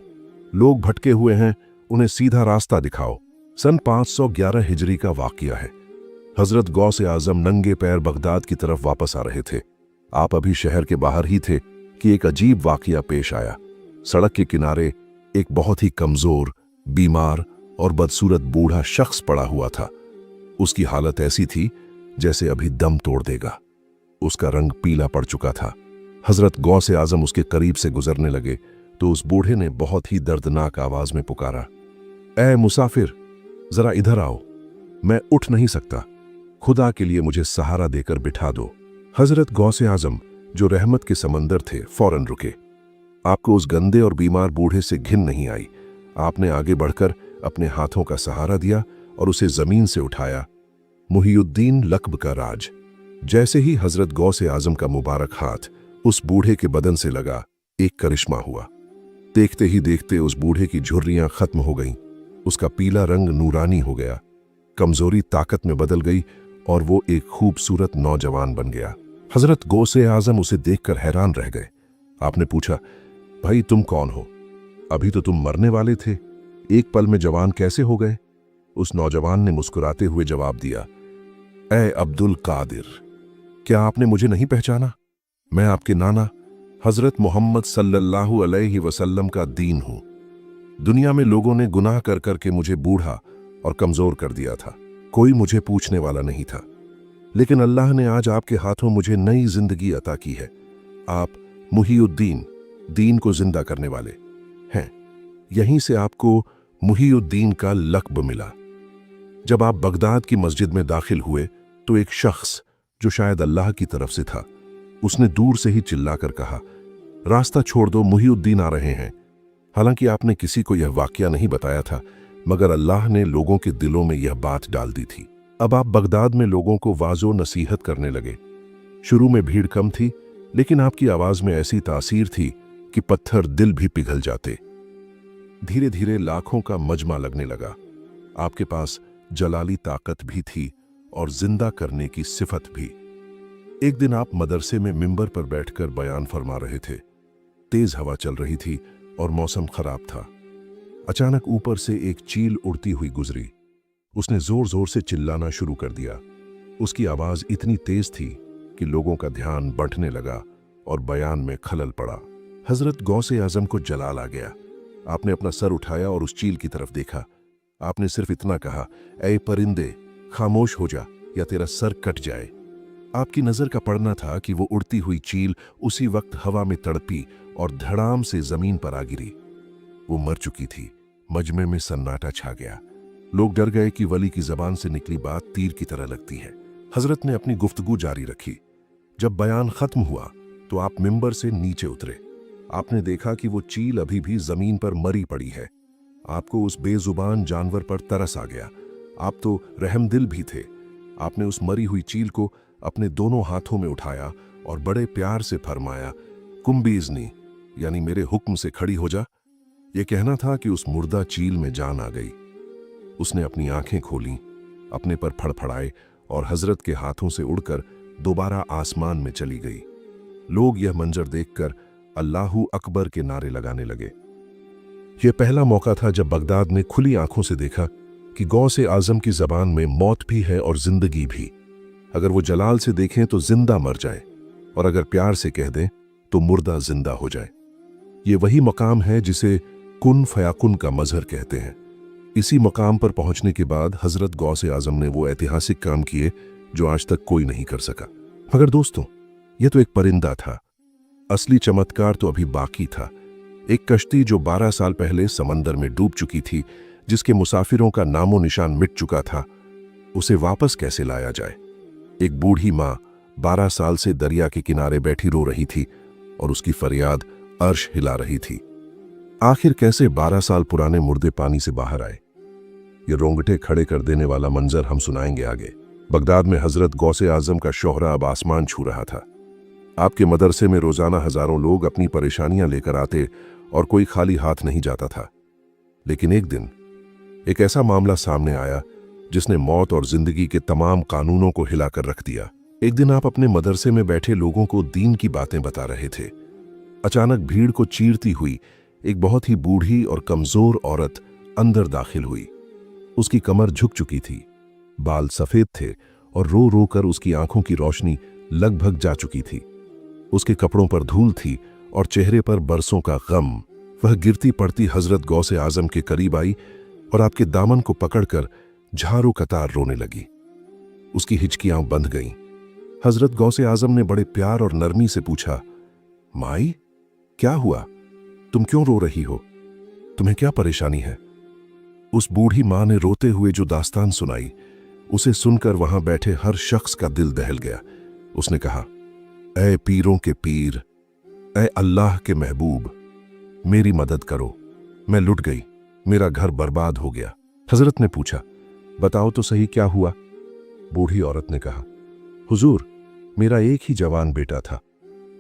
लोग भटके हुए हैं, उन्हें सीधा रास्ता दिखाओ। सन 511 हिजरी का वाकया है। हजरत गौसे आजम नंगे पैर बगदाद की तरफ वापस आ रहे थे। आप अभी शहर के बाहर ही थे कि एक अजीब वाकया पेश आया। सड़क के किनारे एक बहुत ही कमजोर, बीमार और बदसूरत बूढ़ा शख्स पड़ा हुआ था। उसकी हालत ऐसी थी जैसे अभी दम तोड़ देगा। उसका रंग पीला पड़ चुका था। हजरत गौसे आजम उसके करीब से गुजरने लगे तो उस बूढ़े ने बहुत ही दर्दनाक आवाज में पुकारा, ऐ मुसाफिर, जरा इधर आओ, मैं उठ नहीं सकता, खुदा के लिए मुझे सहारा देकर बिठा दो। हजरत गौसे आजम, जो रहमत के समंदर थे, फौरन रुके। आपको उस गंदे और बीमार बूढ़े से घिन नहीं आई। आपने आगे बढ़कर अपने हाथों का सहारा दिया और उसे जमीन से उठाया। मुहियुद्दीन लकब का राज। जैसे ही हजरत गौसे आजम का मुबारक हाथ उस बूढ़े के बदन से लगा, एक करिश्मा हुआ। देखते ही देखते उस बूढ़े की झुर्रियां खत्म हो गईं। उसका पीला रंग नूरानी हो गया, कमजोरी ताकत में बदल गई और वो एक खूबसूरत नौजवान बन गया। हजरत गौसे आजम उसे देखकर हैरान रह गए। आपने पूछा, भाई तुम कौन हो? अभी तो तुम मरने वाले थे, एक पल में जवान कैसे हो गए? उस नौजवान ने मुस्कुराते हुए जवाब दिया, ऐ अब्दुल कादिर, क्या आपने मुझे नहीं पहचाना? मैं आपके नाना हजरत मोहम्मद सल्लल्लाहु अलैहि वसल्लम का दीन हूं। दुनिया में लोगों ने गुनाह कर करके मुझे बूढ़ा और कमजोर कर दिया था। कोई मुझे पूछने वाला नहीं था, लेकिन अल्लाह ने आज आपके हाथों मुझे नई जिंदगी अता की है। आप मुहियुद्दीन, दीन को जिंदा करने वाले हैं। यहीं से आपको मुहियुद्दीन का लक़ब मिला। जब आप बगदाद की मस्जिद में दाखिल हुए तो एक शख्स, जो शायद अल्लाह की तरफ से था, उसने दूर से ही चिल्लाकर कहा, रास्ता छोड़ दो, मुहियुद्दीन आ रहे हैं। हालांकि आपने किसी को यह वाकया नहीं बताया था, मगर अल्लाह ने लोगों के दिलों में यह बात डाल दी थी। अब आप बगदाद में लोगों को वाजो नसीहत करने लगे। शुरू में भीड़ कम थी, लेकिन आपकी आवाज में ऐसी तासीर थी कि पत्थर दिल भी पिघल जाते। धीरे धीरे लाखों का मजमा लगने लगा। आपके पास जलाली ताकत भी थी और जिंदा करने की सिफत भी। एक दिन आप मदरसे में मिंबर पर बैठकर बयान फरमा रहे थे। तेज हवा चल रही थी और मौसम खराब था। अचानक ऊपर से एक चील उड़ती हुई गुजरी। उसने जोर जोर से चिल्लाना शुरू कर दिया। उसकी आवाज इतनी तेज थी कि लोगों का ध्यान बढ़ने लगा और बयान में खलल पड़ा। हजरत गौसे आजम को जलाल आ गया। आपने अपना सर उठाया और उस चील की तरफ देखा। आपने सिर्फ इतना कहा, ऐ परिंदे, खामोश हो जा या तेरा सर कट जाए। आपकी नजर का पड़ना था कि वो उड़ती हुई चील उसी वक्त हवा में तड़पी और धड़ाम से जमीन पर आ गिरी। वो मर चुकी थी। मजमे में सन्नाटा छा गया। लोग डर गए कि वली की जबान से निकली बात तीर की तरह लगती है। हजरत ने अपनी गुफ्तगू जारी रखी। जब बयान खत्म हुआ तो आप मिंबर से नीचे उतरे। आपने देखा कि वो चील अभी भी जमीन पर मरी पड़ी है। आपको उस बेजुबान जानवर पर तरस आ गया। आप तो रहमदिल भी थे। आपने उस मरी हुई चील को अपने दोनों हाथों में उठाया और बड़े प्यार से फरमाया, कुम बीज़नी, यानी मेरे हुक्म से खड़ी हो जा। यह कहना था कि उस मुर्दा चील में जान आ गई। उसने अपनी आंखें खोलीं, अपने पर फड़फड़ाए और हजरत के हाथों से उड़कर दोबारा आसमान में चली गई। लोग यह मंजर देखकर अल्लाहू अकबर के नारे लगाने लगे। यह पहला मौका था जब बगदाद ने खुली आंखों से देखा कि गौसे आजम की जबान में मौत भी है और जिंदगी भी। अगर वो जलाल से देखें तो जिंदा मर जाए, और अगर प्यार से कह दें तो मुर्दा जिंदा हो जाए। ये वही मकाम है जिसे कुन फयाकुन का मजहर कहते हैं। इसी मकाम पर पहुंचने के बाद हजरत गौसे आजम ने वो ऐतिहासिक काम किए जो आज तक कोई नहीं कर सका। मगर दोस्तों, यह तो एक परिंदा था। असली चमत्कार तो अभी बाकी था। एक कश्ती जो 12 साल पहले समंदर में डूब चुकी थी, जिसके मुसाफिरों का नामो निशान मिट चुका था, उसे वापस कैसे लाया जाए? एक बूढ़ी मां 12 साल से दरिया के किनारे बैठी रो रही थी और उसकी फरियाद अर्श हिला रही थी। आखिर कैसे 12 साल पुराने मुर्दे पानी से बाहर आए? ये रोंगटे खड़े कर देने वाला मंजर हम सुनाएंगे आगे। बगदाद में हजरत गौसे आजम का शोहरा अब आसमान छू रहा था। आपके मदरसे में रोजाना हजारों लोग अपनी परेशानियां लेकर आते और कोई खाली हाथ नहीं जाता था। लेकिन एक दिन एक ऐसा मामला सामने आया जिसने मौत और जिंदगी के तमाम कानूनों को हिलाकर रख दिया। एक दिन आप अपने मदरसे में बैठे लोगों को दीन की बातें बता रहे थे। अचानक भीड़ को चीरती हुई एक बहुत ही बूढ़ी और कमजोर औरत अंदर दाखिल हुई। उसकी कमर झुक चुकी थी, बाल सफेद थे और रो रो कर उसकी आंखों की रोशनी लगभग जा चुकी थी। उसके कपड़ों पर धूल थी और चेहरे पर बरसों का गम। वह गिरती पड़ती हजरत गौसे आजम के करीब आई और आपके दामन को पकड़कर झाड़ू कतार रोने लगी। उसकी हिचकियां बंध गईं। हजरत गौसे आजम ने बड़े प्यार और नरमी से पूछा, माई, क्या हुआ? तुम क्यों रो रही हो? तुम्हें क्या परेशानी है? उस बूढ़ी मां ने रोते हुए जो दास्तान सुनाई, उसे सुनकर वहां बैठे हर शख्स का दिल दहल गया। उसने कहा, ऐ पीरों के पीर, ऐ अल्लाह के महबूब, मेरी मदद करो। मैं लुट गई, मेरा घर बर्बाद हो गया। हजरत ने पूछा, बताओ तो सही क्या हुआ? बूढ़ी औरत ने कहा, हुजूर, मेरा एक ही जवान बेटा था।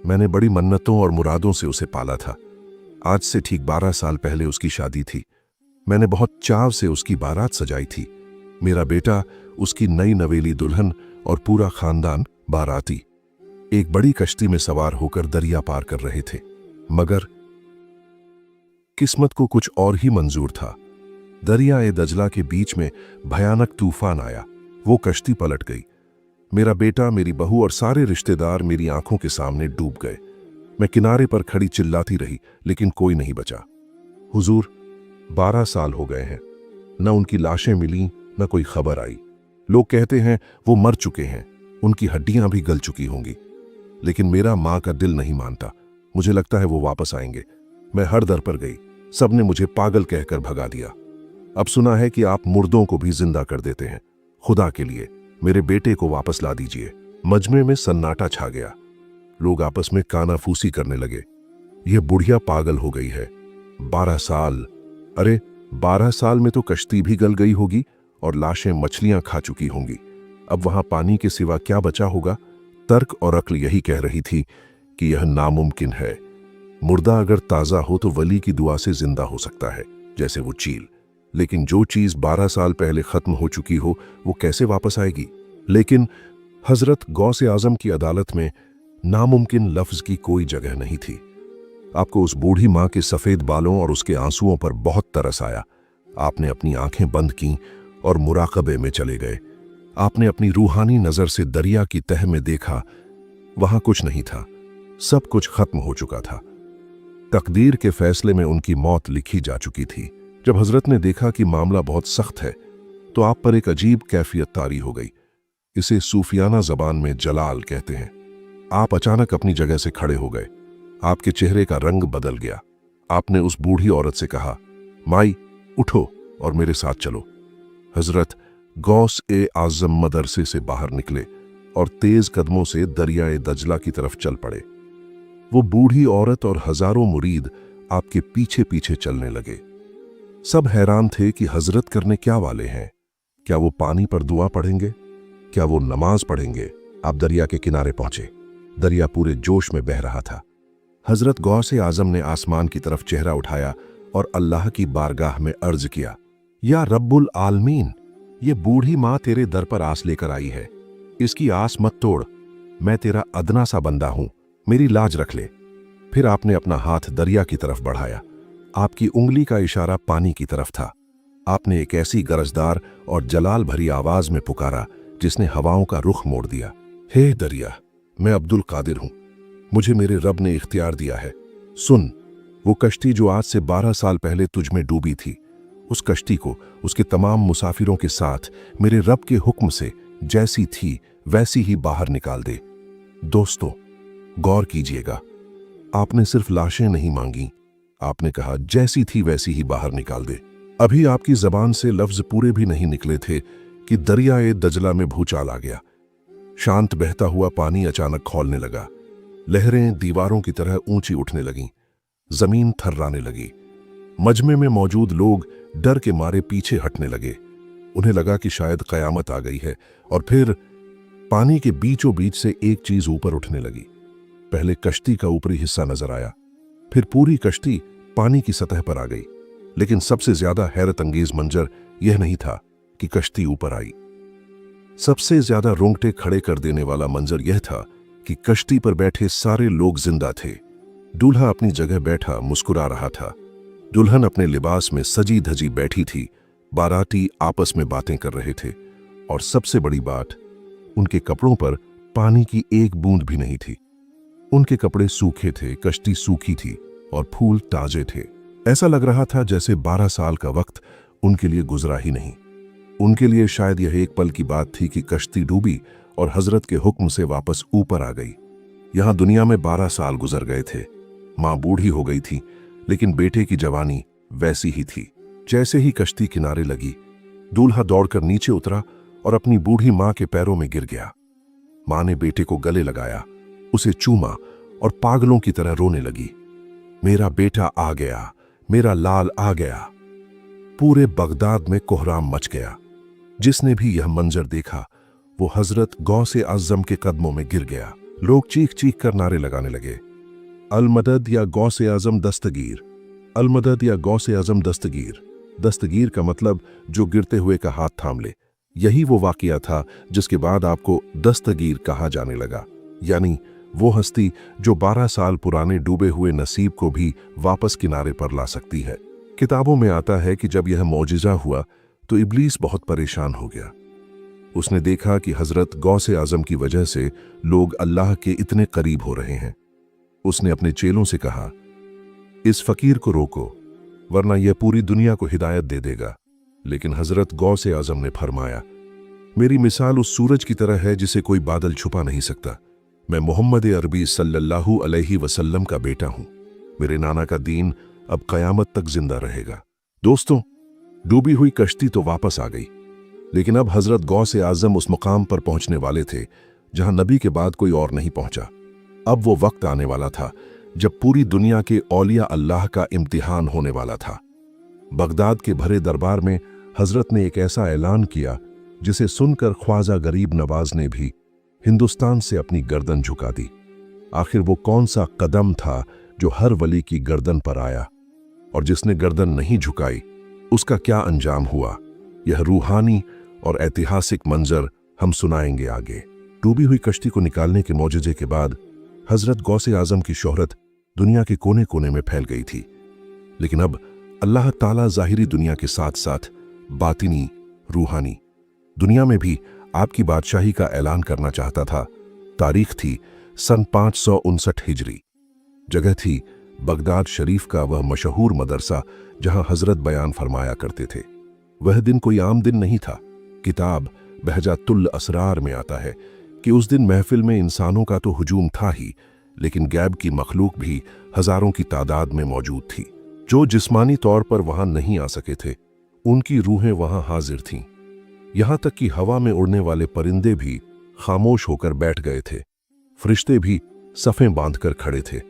मैंने बड़ी मन्नतों और मुरादों से उसे पाला था। आज से ठीक 12 साल पहले उसकी शादी थी। मैंने बहुत चाव से उसकी बारात सजाई थी। मेरा बेटा, उसकी नई नवेली दुल्हन और पूरा खानदान बाराती एक बड़ी कश्ती में सवार होकर दरिया पार कर रहे थे। मगर किस्मत को कुछ और ही मंजूर था। दरिया-ए-दजला के बीच में भयानक तूफान आया। वो कश्ती पलट गई। मेरा बेटा, मेरी बहू और सारे रिश्तेदार मेरी आंखों के सामने डूब गए। मैं किनारे पर खड़ी चिल्लाती रही, लेकिन कोई नहीं बचा। हुजूर, 12 साल हो गए हैं। न उनकी लाशें मिली, न कोई खबर आई। लोग कहते हैं वो मर चुके हैं, उनकी हड्डियां भी गल चुकी होंगी। लेकिन मेरा मां का दिल नहीं मानता। मुझे लगता है वो वापस आएंगे। मैं हर दर पर गई, सबने मुझे पागल कहकर भगा दिया। अब सुना है कि आप मुर्दों को भी जिंदा कर देते हैं। खुदा के लिए मेरे बेटे को वापस ला दीजिए। मजमे में सन्नाटा छा गया। लोग आपस में कानाफूसी करने लगे। यह बुढ़िया पागल हो गई है। 12 साल, अरे 12 साल में तो कश्ती भी गल गई होगी और लाशें मछलियां खा चुकी होंगी। अब वहां पानी के सिवा क्या बचा होगा? तर्क और अक्ल यही कह रही थी कि यह नामुमकिन है। मुर्दा अगर ताजा हो तो वली की दुआ से जिंदा हो सकता है, जैसे वो चील। लेकिन जो चीज 12 साल पहले खत्म हो चुकी हो, वो कैसे वापस आएगी? लेकिन हजरत गौसे आजम की अदालत में नामुमकिन लफ्ज की कोई जगह नहीं थी। आपको उस बूढ़ी मां के सफेद बालों और उसके आंसुओं पर बहुत तरस आया। आपने अपनी आंखें बंद की और मुराकबे में चले गए। आपने अपनी रूहानी नजर से दरिया की तह में देखा। वहां कुछ नहीं था, सब कुछ खत्म हो चुका था। तकदीर के फैसले में उनकी मौत लिखी जा चुकी थी। जब हजरत ने देखा कि मामला बहुत सख्त है, तो आप पर एक अजीब कैफियत तारी हो गई। इसे सूफियाना जबान में जलाल कहते हैं। आप अचानक अपनी जगह से खड़े हो गए। आपके चेहरे का रंग बदल गया। आपने उस बूढ़ी औरत से कहा, माई, उठो और मेरे साथ चलो। हजरत गौस ए आजम मदरसे से बाहर निकले और तेज कदमों से दरिया-ए-दजला की तरफ चल पड़े। वो बूढ़ी औरत और हजारों मुरीद आपके पीछे पीछे चलने लगे। सब हैरान थे कि हजरत करने क्या वाले हैं। क्या वो पानी पर दुआ पढ़ेंगे? क्या वो नमाज पढ़ेंगे? आप दरिया के किनारे पहुंचे। दरिया पूरे जोश में बह रहा था। हजरत गौसे आजम ने आसमान की तरफ चेहरा उठाया और अल्लाह की बारगाह में अर्ज किया, या रब्बुल आलमीन, ये बूढ़ी मां तेरे दर पर आस लेकर आई है। इसकी आस मत तोड़। मैं तेरा अदना सा बंदा हूं, मेरी लाज रख ले। फिर आपने अपना हाथ दरिया की तरफ बढ़ाया। आपकी उंगली का इशारा पानी की तरफ था। आपने एक ऐसी गरजदार और जलाल भरी आवाज में पुकारा जिसने हवाओं का रुख मोड़ दिया, हे दरिया, मैं अब्दुल कादिर हूं। मुझे मेरे रब ने इख्तियार दिया है। सुन, वो कश्ती जो आज से 12 साल पहले तुझ में डूबी थी, उस कश्ती को उसके तमाम मुसाफिरों के साथ मेरे रब के हुक्म से जैसी थी वैसी ही बाहर निकाल दे। दोस्तों, गौर कीजिएगा, आपने सिर्फ लाशें नहीं मांगी, आपने कहा जैसी थी वैसी ही बाहर निकाल दे। अभी आपकी जबान से लफ्ज पूरे भी नहीं निकले थे कि दरिया-ए-दजला में भूचाल आ गया। शांत बहता हुआ पानी अचानक खौलने लगा। लहरें दीवारों की तरह ऊंची उठने लगीं। जमीन थर्राने लगी। मजमे में मौजूद लोग डर के मारे पीछे हटने लगे। उन्हें लगा कि शायद कयामत आ गई है, और फिर पानी के बीचों बीच से एक चीज ऊपर उठने लगी। पहले कश्ती का ऊपरी हिस्सा नजर आया, फिर पूरी कश्ती पानी की सतह पर आ गई। लेकिन सबसे ज्यादा हैरत अंगेज मंजर यह नहीं था कि कश्ती ऊपर आई। सबसे ज्यादा रोंगटे खड़े कर देने वाला मंजर यह था कि कश्ती पर बैठे सारे लोग जिंदा थे। दूल्हा अपनी जगह बैठा मुस्कुरा रहा था, दुल्हन अपने लिबास में सजी धजी बैठी थी, बाराती आपस में बातें कर रहे थे, और सबसे बड़ी बात, उनके कपड़ों पर पानी की एक बूंद भी नहीं थी। उनके कपड़े सूखे थे, कश्ती सूखी थी और फूल ताजे थे। ऐसा लग रहा था जैसे 12 साल का वक्त उनके लिए गुजरा ही नहीं। उनके लिए शायद यह एक पल की बात थी कि कश्ती डूबी और हजरत के हुक्म से वापस ऊपर आ गई। यहां दुनिया में 12 साल गुजर गए थे। मां बूढ़ी हो गई थी, लेकिन बेटे की जवानी वैसी ही थी। जैसे ही कश्ती किनारे लगी, दूल्हा दौड़कर नीचे उतरा और अपनी बूढ़ी मां के पैरों में गिर गया। मां ने बेटे को गले लगाया, उसे चूमा और पागलों की तरह रोने लगी। मेरा बेटा आ गया, मेरा लाल आ गया। पूरे बगदाद में कोहराम मच गया। जिसने भी यह मंजर देखा वो हजरत गौसे आज़म के कदमों में गिर गया। लोग चीख चीख कर नारे लगाने लगे, अलमदद या गौसे आज़म दस्तगीर, अलमदद या गौसे आज़म दस्तगीर। दस्तगीर का मतलब जो गिरते हुए का हाथ थाम ले। यही वो वाकया था जिसके बाद आपको दस्तगीर कहा जाने लगा, यानी वो हस्ती जो 12 साल पुराने डूबे हुए नसीब को भी वापस किनारे पर ला सकती है। किताबों में आता है कि जब यह मौजिज़ा हुआ तो इब्लीस बहुत परेशान हो गया। उसने देखा कि हजरत गौसे आज़म की वजह से लोग अल्लाह के इतने करीब हो रहे हैं। उसने अपने चेलों से कहा, इस फकीर को रोको वरना यह पूरी दुनिया को हिदायत दे देगा। लेकिन हजरत गौसे आज़म ने फरमाया, मेरी मिसाल उस सूरज की तरह है जिसे कोई बादल छुपा नहीं सकता। मैं मोहम्मद अरबी सल्लल्लाहु अलैहि वसल्लम का बेटा हूं। मेरे नाना का दीन अब कयामत तक जिंदा रहेगा। दोस्तों, डूबी हुई कश्ती तो वापस आ गई, लेकिन अब हजरत गौसे आज़म उस मुकाम पर पहुंचने वाले थे जहां नबी के बाद कोई और नहीं पहुंचा। अब वो वक्त आने वाला था जब पूरी दुनिया के औलिया अल्लाह का इम्तिहान होने वाला था। बगदाद के भरे दरबार में हजरत ने एक ऐसा ऐलान किया जिसे सुनकर ख्वाजा गरीब नवाज ने भी हिंदुस्तान से अपनी गर्दन झुका दी। आखिर वो कौन सा कदम था जो हर वली की गर्दन पर आया, और जिसने गर्दन नहीं झुकाई उसका क्या अंजाम हुआ? यह रूहानी और ऐतिहासिक मंजर हम सुनाएंगे आगे। डूबी हुई कश्ती को निकालने के मौजूजे के बाद हजरत गौसे आज़म की शोहरत दुनिया के कोने कोने में फैल गई थी। लेकिन अब अल्लाह ताला ज़ाहिरी दुनिया के साथ साथ बातिनी, रूहानी दुनिया में भी आपकी बादशाही का ऐलान करना चाहता था। तारीख थी सन 559 हिजरी। जगह थी बगदाद शरीफ का वह मशहूर मदरसा जहां हजरत बयान फरमाया करते थे। वह दिन कोई आम दिन नहीं था। किताब बहजातुल असरार में आता है कि उस दिन महफिल में इंसानों का तो हुजूम था ही, लेकिन गैब की मखलूक भी हजारों की तादाद में मौजूद थी। जो जिस्मानी तौर पर वहां नहीं आ सके थे, उनकी रूहें वहां हाजिर थीं। यहां तक कि हवा में उड़ने वाले परिंदे भी खामोश होकर बैठ गए थे। फरिश्ते भी सफ़ें बांधकर खड़े थे।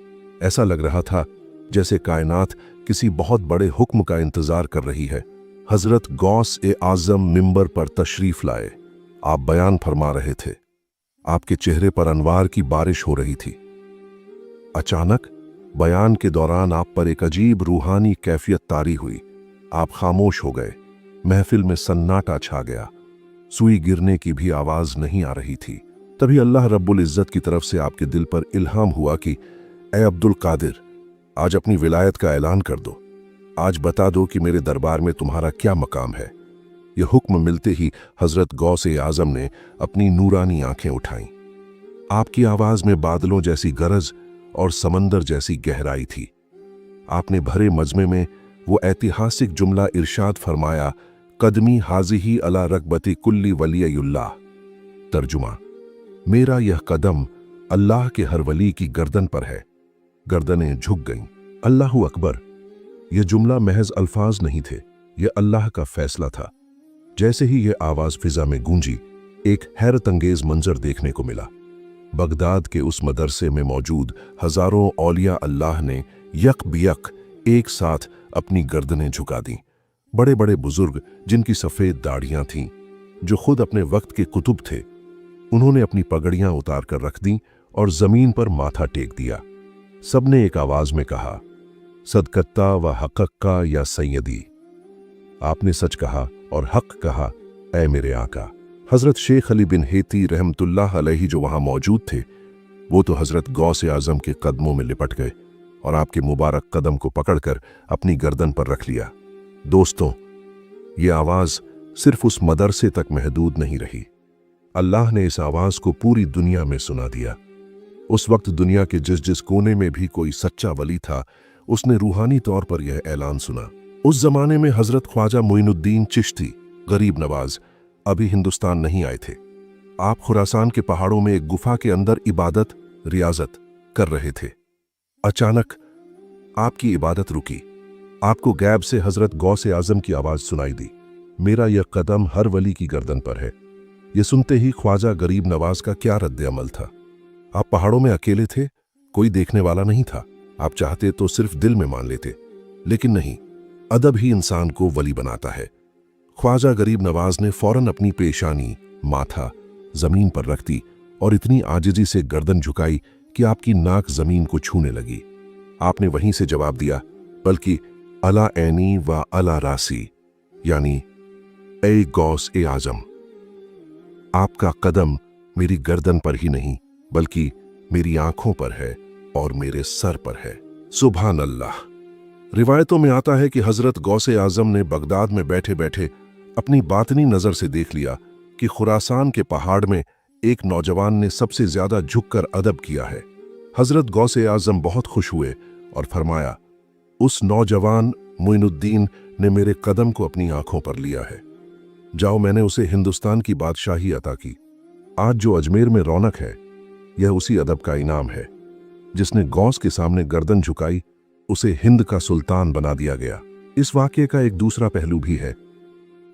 ऐसा लग रहा था जैसे कायनात किसी बहुत बड़े हुक्म का इंतजार कर रही है। हजरत गौस ए आज़म मिंबर पर तशरीफ लाए। आप बयान फरमा रहे थे। आपके चेहरे पर अनवार की बारिश हो रही थी। अचानक बयान के दौरान आप पर एक अजीब रूहानी कैफियत तारी हुई। आप खामोश हो गए। महफिल में सन्नाटा छा गया। सुई गिरने की भी आवाज नहीं आ रही थी। तभी अल्लाह रब्बुल इज्जत की तरफ से आपके दिल पर इल्हाम हुआ कि ए अब्दुल कादिर, आज अपनी विलायत का ऐलान कर दो। आज बता दो कि मेरे दरबार में तुम्हारा क्या मकाम है। यह हुक्म मिलते ही हजरत गौसे आज़म ने अपनी नूरानी आंखें उठाईं। आपकी आवाज में बादलों जैसी गरज और समंदर जैसी गहराई थी। आपने भरे मजमे में वो ऐतिहासिक जुमला इरशाद फरमाया, कदमी हाजिही अला रकबती कुल्ली वलियुल्लाह। तर्जुमा, मेरा यह कदम अल्लाह के हर वली की गर्दन पर है। गर्दनें झुक गईं। अल्लाहु अकबर। यह जुमला महज अल्फाज नहीं थे, यह अल्लाह का फैसला था। जैसे ही यह आवाज फिजा में गूंजी, एक हैरत अंगेज मंजर देखने को मिला। बगदाद के उस मदरसे में मौजूद हजारों औलिया अल्लाह ने यक बियक एक साथ अपनी गर्दनें झुका दी बड़े बड़े बुजुर्ग जिनकी सफेद दाढ़ियां थीं, जो खुद अपने वक्त के कुतुब थे, उन्होंने अपनी पगड़ियां उतार कर रख दी और जमीन पर माथा टेक दिया। सबने एक आवाज में कहा, सदकत्ता व हक़क्का या सैयदी। आपने सच कहा और हक कहा, ऐ मेरे आका। हजरत शेख अली बिन हेती रहमतुल्लाह अलैहि जो वहां मौजूद थे, वो तो हजरत गौसे आजम के कदमों में लिपट गए और आपके मुबारक कदम को पकड़कर अपनी गर्दन पर रख लिया। दोस्तों, ये आवाज सिर्फ उस मदरसे तक महदूद नहीं रही। अल्लाह ने इस आवाज को पूरी दुनिया में सुना दिया। उस वक्त दुनिया के जिस जिस कोने में भी कोई सच्चा वली था, उसने रूहानी तौर पर यह ऐलान सुना। उस जमाने में हजरत ख्वाजा मोइनुद्दीन चिश्ती गरीब नवाज अभी हिंदुस्तान नहीं आए थे। आप खुरासान के पहाड़ों में एक गुफा के अंदर इबादत रियाजत कर रहे थे। अचानक आपकी इबादत रुकी। आपको गैब से हजरत गौसे आजम की आवाज सुनाई दी, मेरा यह कदम हर वली की गर्दन पर है। यह सुनते ही ख्वाजा गरीब नवाज का क्या रद्द अमल था। आप पहाड़ों में अकेले थे, कोई देखने वाला नहीं था। आप चाहते तो सिर्फ दिल में मान लेते, लेकिन नहीं, अदब ही इंसान को वली बनाता है। ख्वाजा गरीब नवाज ने फौरन अपनी पेशानी, माथा जमीन पर रख दी और इतनी आजिजी से गर्दन झुकाई कि आपकी नाक जमीन को छूने लगी। आपने वहीं से जवाब दिया, बल्कि अला ऐनी व अला रासी, यानी ए गौस ए आजम, आपका कदम मेरी गर्दन पर ही नहीं बल्कि मेरी आंखों पर है और मेरे सर पर है। सुभान अल्लाह। रिवायतों में आता है कि हजरत गौसे आजम ने बगदाद में बैठे बैठे अपनी बातनी नजर से देख लिया कि खुरासान के पहाड़ में एक नौजवान ने सबसे ज्यादा झुककर अदब किया है। हजरत गौसे आजम बहुत खुश हुए और फरमाया, उस नौजवान मोइनुद्दीन ने मेरे कदम को अपनी आंखों पर लिया है। जाओ, मैंने उसे हिंदुस्तान की बादशाही अता की। आज जो अजमेर में रौनक है, यह उसी अदब का इनाम है। जिसने गौस के सामने गर्दन झुकाई, उसे हिंद का सुल्तान बना दिया गया। इस वाकये का एक दूसरा पहलू भी है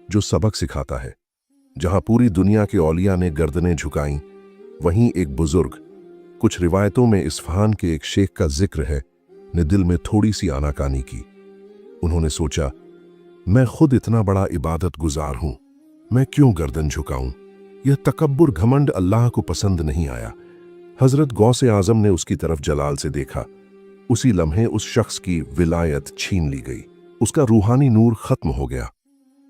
जो सबक सिखाता है। जहां पूरी दुनिया के औलिया ने गर्दनें झुकाईं, वहीं एक बुजुर्ग, कुछ रिवायतों में इस्फहान के एक शेख का जिक्र है, ने दिल में थोड़ी सी आनाकानी की। उन्होंने सोचा, मैं खुद इतना बड़ा इबादत गुजार हूं, मैं क्यों गर्दन झुकाऊं? यह तकब्बुर घमंड अल्लाह को पसंद नहीं आया। हजरत गौसे आजम ने उसकी तरफ जलाल से देखा। उसी लम्हे उस शख्स की विलायत छीन ली गई, उसका रूहानी नूर खत्म हो गया।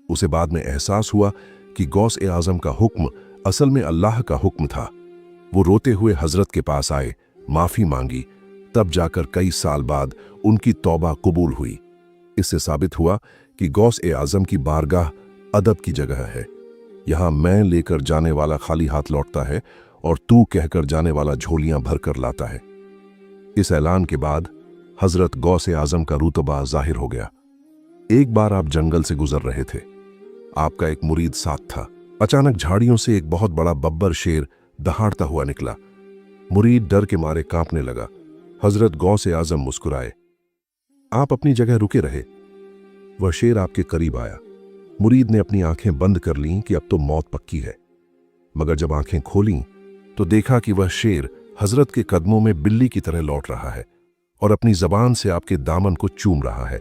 उसे बाद में एहसास हुआ कि गौस ए आजम का हुक्म असल में अल्लाह का हुक्म था। वो रोते हुए हजरत के पास आए, माफी मांगी, तब जाकर कई साल बाद उनकी तौबा कबूल हुई। इससे साबित हुआ कि गौस ए आजम की बारगाह अदब की जगह है। यहां मैं लेकर जाने वाला खाली हाथ लौटता है और तू कहकर जाने वाला झोलियां भरकर लाता है। इस ऐलान के बाद हजरत गौसे आजम का रुतबा जाहिर हो गया। एक बार आप जंगल से गुजर रहे थे, आपका एक मुरीद साथ था। अचानक झाड़ियों से एक बहुत बड़ा बब्बर शेर दहाड़ता हुआ निकला। मुरीद डर के मारे कांपने लगा। हजरत गौसे आजम मुस्कुराए, आप अपनी जगह रुके रहे। वह शेर आपके करीब आया। मुरीद ने अपनी आंखें बंद कर लीं कि अब तो मौत पक्की है, मगर जब आंखें खोलीं तो देखा कि वह शेर हजरत के कदमों में बिल्ली की तरह लौट रहा है और अपनी जबान से आपके दामन को चूम रहा है।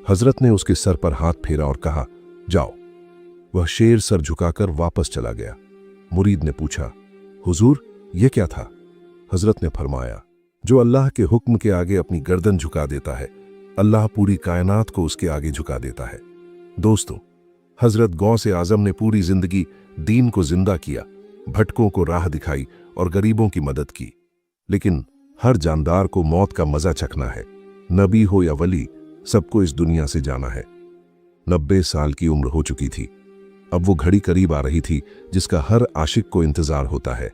हजरत ने उसके सर पर हाथ फेरा और कहा, जाओ। वह शेर सर झुकाकर वापस चला गया। मुरीद ने पूछा, हुजूर, यह क्या था? हजरत ने फरमाया, जो अल्लाह के हुक्म के आगे अपनी गर्दन झुका देता है, अल्लाह पूरी कायनात को उसके आगे झुका देता है। दोस्तों, हजरत गौसे आजम ने पूरी जिंदगी दीन को जिंदा किया, भटकों को राह दिखाई और गरीबों की मदद की। लेकिन हर जानदार को मौत का मजा चखना है। नबी हो या वली, सबको इस दुनिया से जाना है। 90 साल की उम्र हो चुकी थी। अब वो घड़ी करीब आ रही थी जिसका हर आशिक को इंतजार होता है,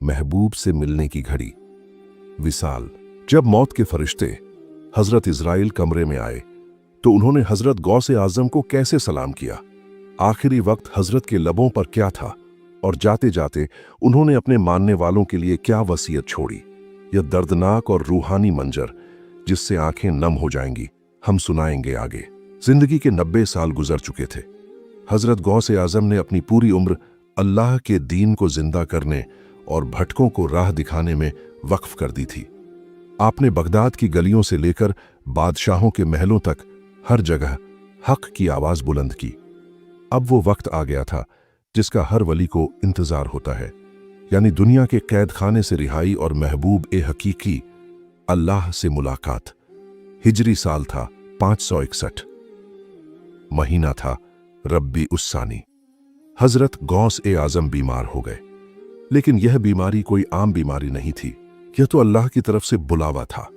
महबूब से मिलने की घड़ी, विसाल। जब मौत के फरिश्ते हजरत इजराइल कमरे में आए तो उन्होंने हजरत गौसे आजम को कैसे सलाम किया, आखिरी वक्त हजरत के लबों पर क्या था और जाते जाते उन्होंने अपने मानने वालों के लिए क्या वसीयत छोड़ी। यह दर्दनाक और रूहानी मंजर जिससे आंखें नम हो जाएंगी, हम सुनाएंगे आगे। जिंदगी के 90 साल गुजर चुके थे। हजरत गौसे आजम ने अपनी पूरी उम्र अल्लाह के दीन को जिंदा करने और भटकों को राह दिखाने में वक्फ कर दी थी। आपने बगदाद की गलियों से लेकर बादशाहों के महलों तक हर जगह हक की आवाज बुलंद की। अब वो वक्त आ गया था जिसका हर वली को इंतजार होता है, यानी दुनिया के कैद खाने से रिहाई और महबूब ए हकीकी अल्लाह से मुलाकात। हिजरी साल था 561। महीना था रब्बी उस्सानी। हजरत गौस ए आजम बीमार हो गए, लेकिन यह बीमारी कोई आम बीमारी नहीं थी। यह तो अल्लाह की तरफ से बुलावा था।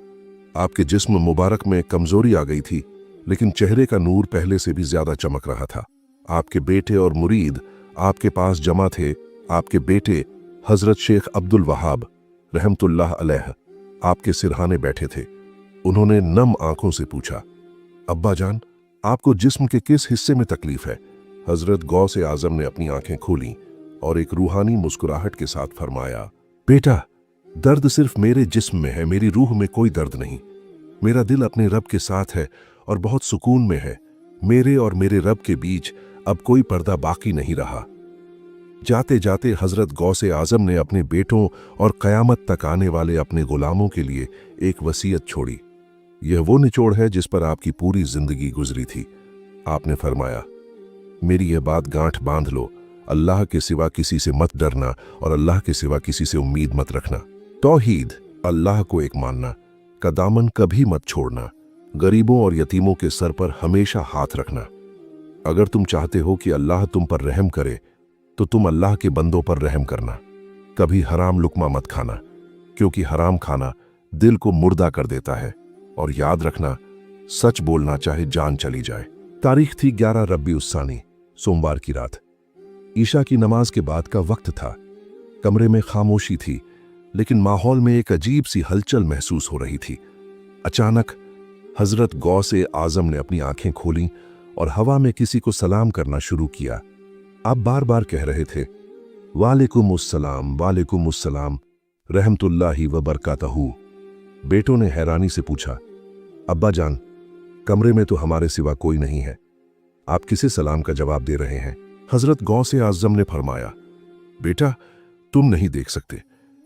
आपके जिस्म मुबारक में कमजोरी आ गई थी, लेकिन चेहरे का नूर पहले से भी ज्यादा चमक रहा था। आपके बेटे और मुरीद आपके पास जमा थे। आपके बेटे हजरत शेख अब्दुल वहाब रहमतुल्लाह अलैह आपके सिरहाने बैठे थे। उन्होंने नम आंखों से पूछा, अब्बा जान, आपको जिस्म के किस हिस्से में तकलीफ है? हजरत गौस ए आजम ने अपनी आंखें खोली और एक रूहानी मुस्कुराहट के साथ फरमाया, बेटा, दर्द सिर्फ मेरे जिस्म में है, मेरी रूह में कोई दर्द नहीं। मेरा दिल अपने रब के साथ है और बहुत सुकून में है। मेरे और मेरे रब के बीच अब कोई पर्दा बाकी नहीं रहा। जाते जाते हजरत गौसे आजम ने अपने बेटों और कयामत तक आने वाले अपने गुलामों के लिए एक वसीयत छोड़ी। यह वो निचोड़ है जिस पर आपकी पूरी जिंदगी गुजरी थी। आपने फरमाया, मेरी यह बात गांठ बांध लो, अल्लाह के सिवा किसी से मत डरना और अल्लाह के सिवा किसी से उम्मीद मत रखना। तौहीद, अल्लाह को एक मानना, का दामन कभी मत छोड़ना, गरीबों और यतीमों के सर पर हमेशा हाथ रखना। अगर तुम चाहते हो कि अल्लाह तुम पर रहम करे, तो तुम अल्लाह के बंदों पर रहम करना। कभी हराम लुकमा मत खाना, क्योंकि हराम खाना दिल को मुर्दा कर देता है। और याद रखना, सच बोलना चाहे जान चली जाए। तारीख थी 11 रब्बी उस्सानी, सोमवार की रात। ईशा की नमाज के बाद का वक्त था। कमरे में खामोशी थी, लेकिन माहौल में एक अजीब सी हलचल महसूस हो रही थी। अचानक हजरत गौसे आजम ने अपनी आंखें खोलीं और हवा में किसी को सलाम करना शुरू किया। आप बार बार कह रहे थे, वालेकुमुस्सलाम, वालेकुमुस्सलाम, रहमतुल्लाहि व बरकातहू। बेटों ने हैरानी से पूछा, अब्बा जान, कमरे में तो हमारे सिवा कोई नहीं है, आप किसे सलाम का जवाब दे रहे हैं? हजरत गौसे आजम ने फरमाया, बेटा, तुम नहीं देख सकते,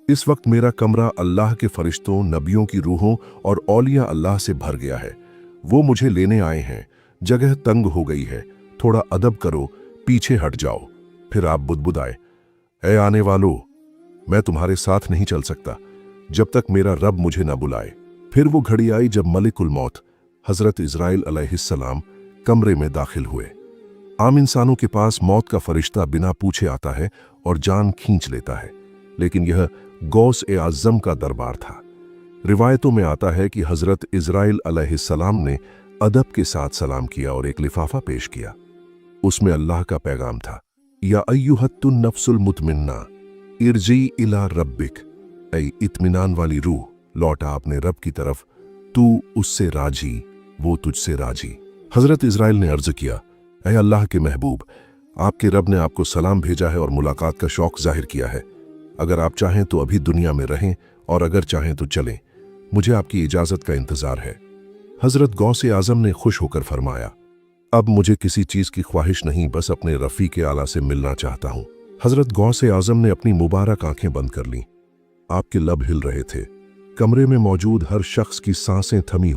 इस वक्त मेरा कमरा अल्लाह के फरिश्तों, नबियों की रूहों और औलिया अल्लाह से भर गया है। वो मुझे लेने आए हैं। जगह तंग हो गई है, थोड़ा अदब करो, पीछे हट जाओ। फिर आप बुदबुदाए, ऐ आने वालों, मैं तुम्हारे साथ नहीं चल सकता जब तक मेरा रब मुझे न बुलाए। फिर वो घड़ी आई जब मलिकुल मौत हजरत इज़राइल अलैहिस्सलाम कमरे में दाखिल हुए। आम इंसानों के पास मौत का फरिश्ता बिना पूछे आता है और जान खींच लेता है, लेकिन यह गौस ए आज़म का दरबार था। रिवायतों में आता है कि हजरत इज़राइल अलैहिस्सलाम ने अदब के साथ सलाम किया और एक लिफाफा पेश किया। उसमें अल्लाह का पैगाम था, या अय्युहत्तुन नफ्सुल मुतमिन्ना इरजी इला रब्बिक, ऐ इत्मीनान वाली रूह, लौटा अपने रब की तरफ, तू उससे राजी, वो तुझसे राजी। हजरत इज़राइल ने अर्ज किया, ऐ अल्लाह के महबूब, आपके रब ने आपको सलाम भेजा है और मुलाकात का शौक जाहिर किया है। अगर आप चाहें तो अभी दुनिया में रहें और अगर चाहें तो चलें, मुझे आपकी इजाजत का इंतजार है। हजरत गौसे आजम ने खुश होकर फरमाया, अब मुझे किसी चीज की ख्वाहिश नहीं, बस अपने रफीक आला से मिलना चाहता हूं। हजरत गौसे आजम ने अपनी मुबारक आंखें बंद कर लीं। आपके लब हिल रहे थे। कमरे में मौजूद हर शख्स की सांसें थमी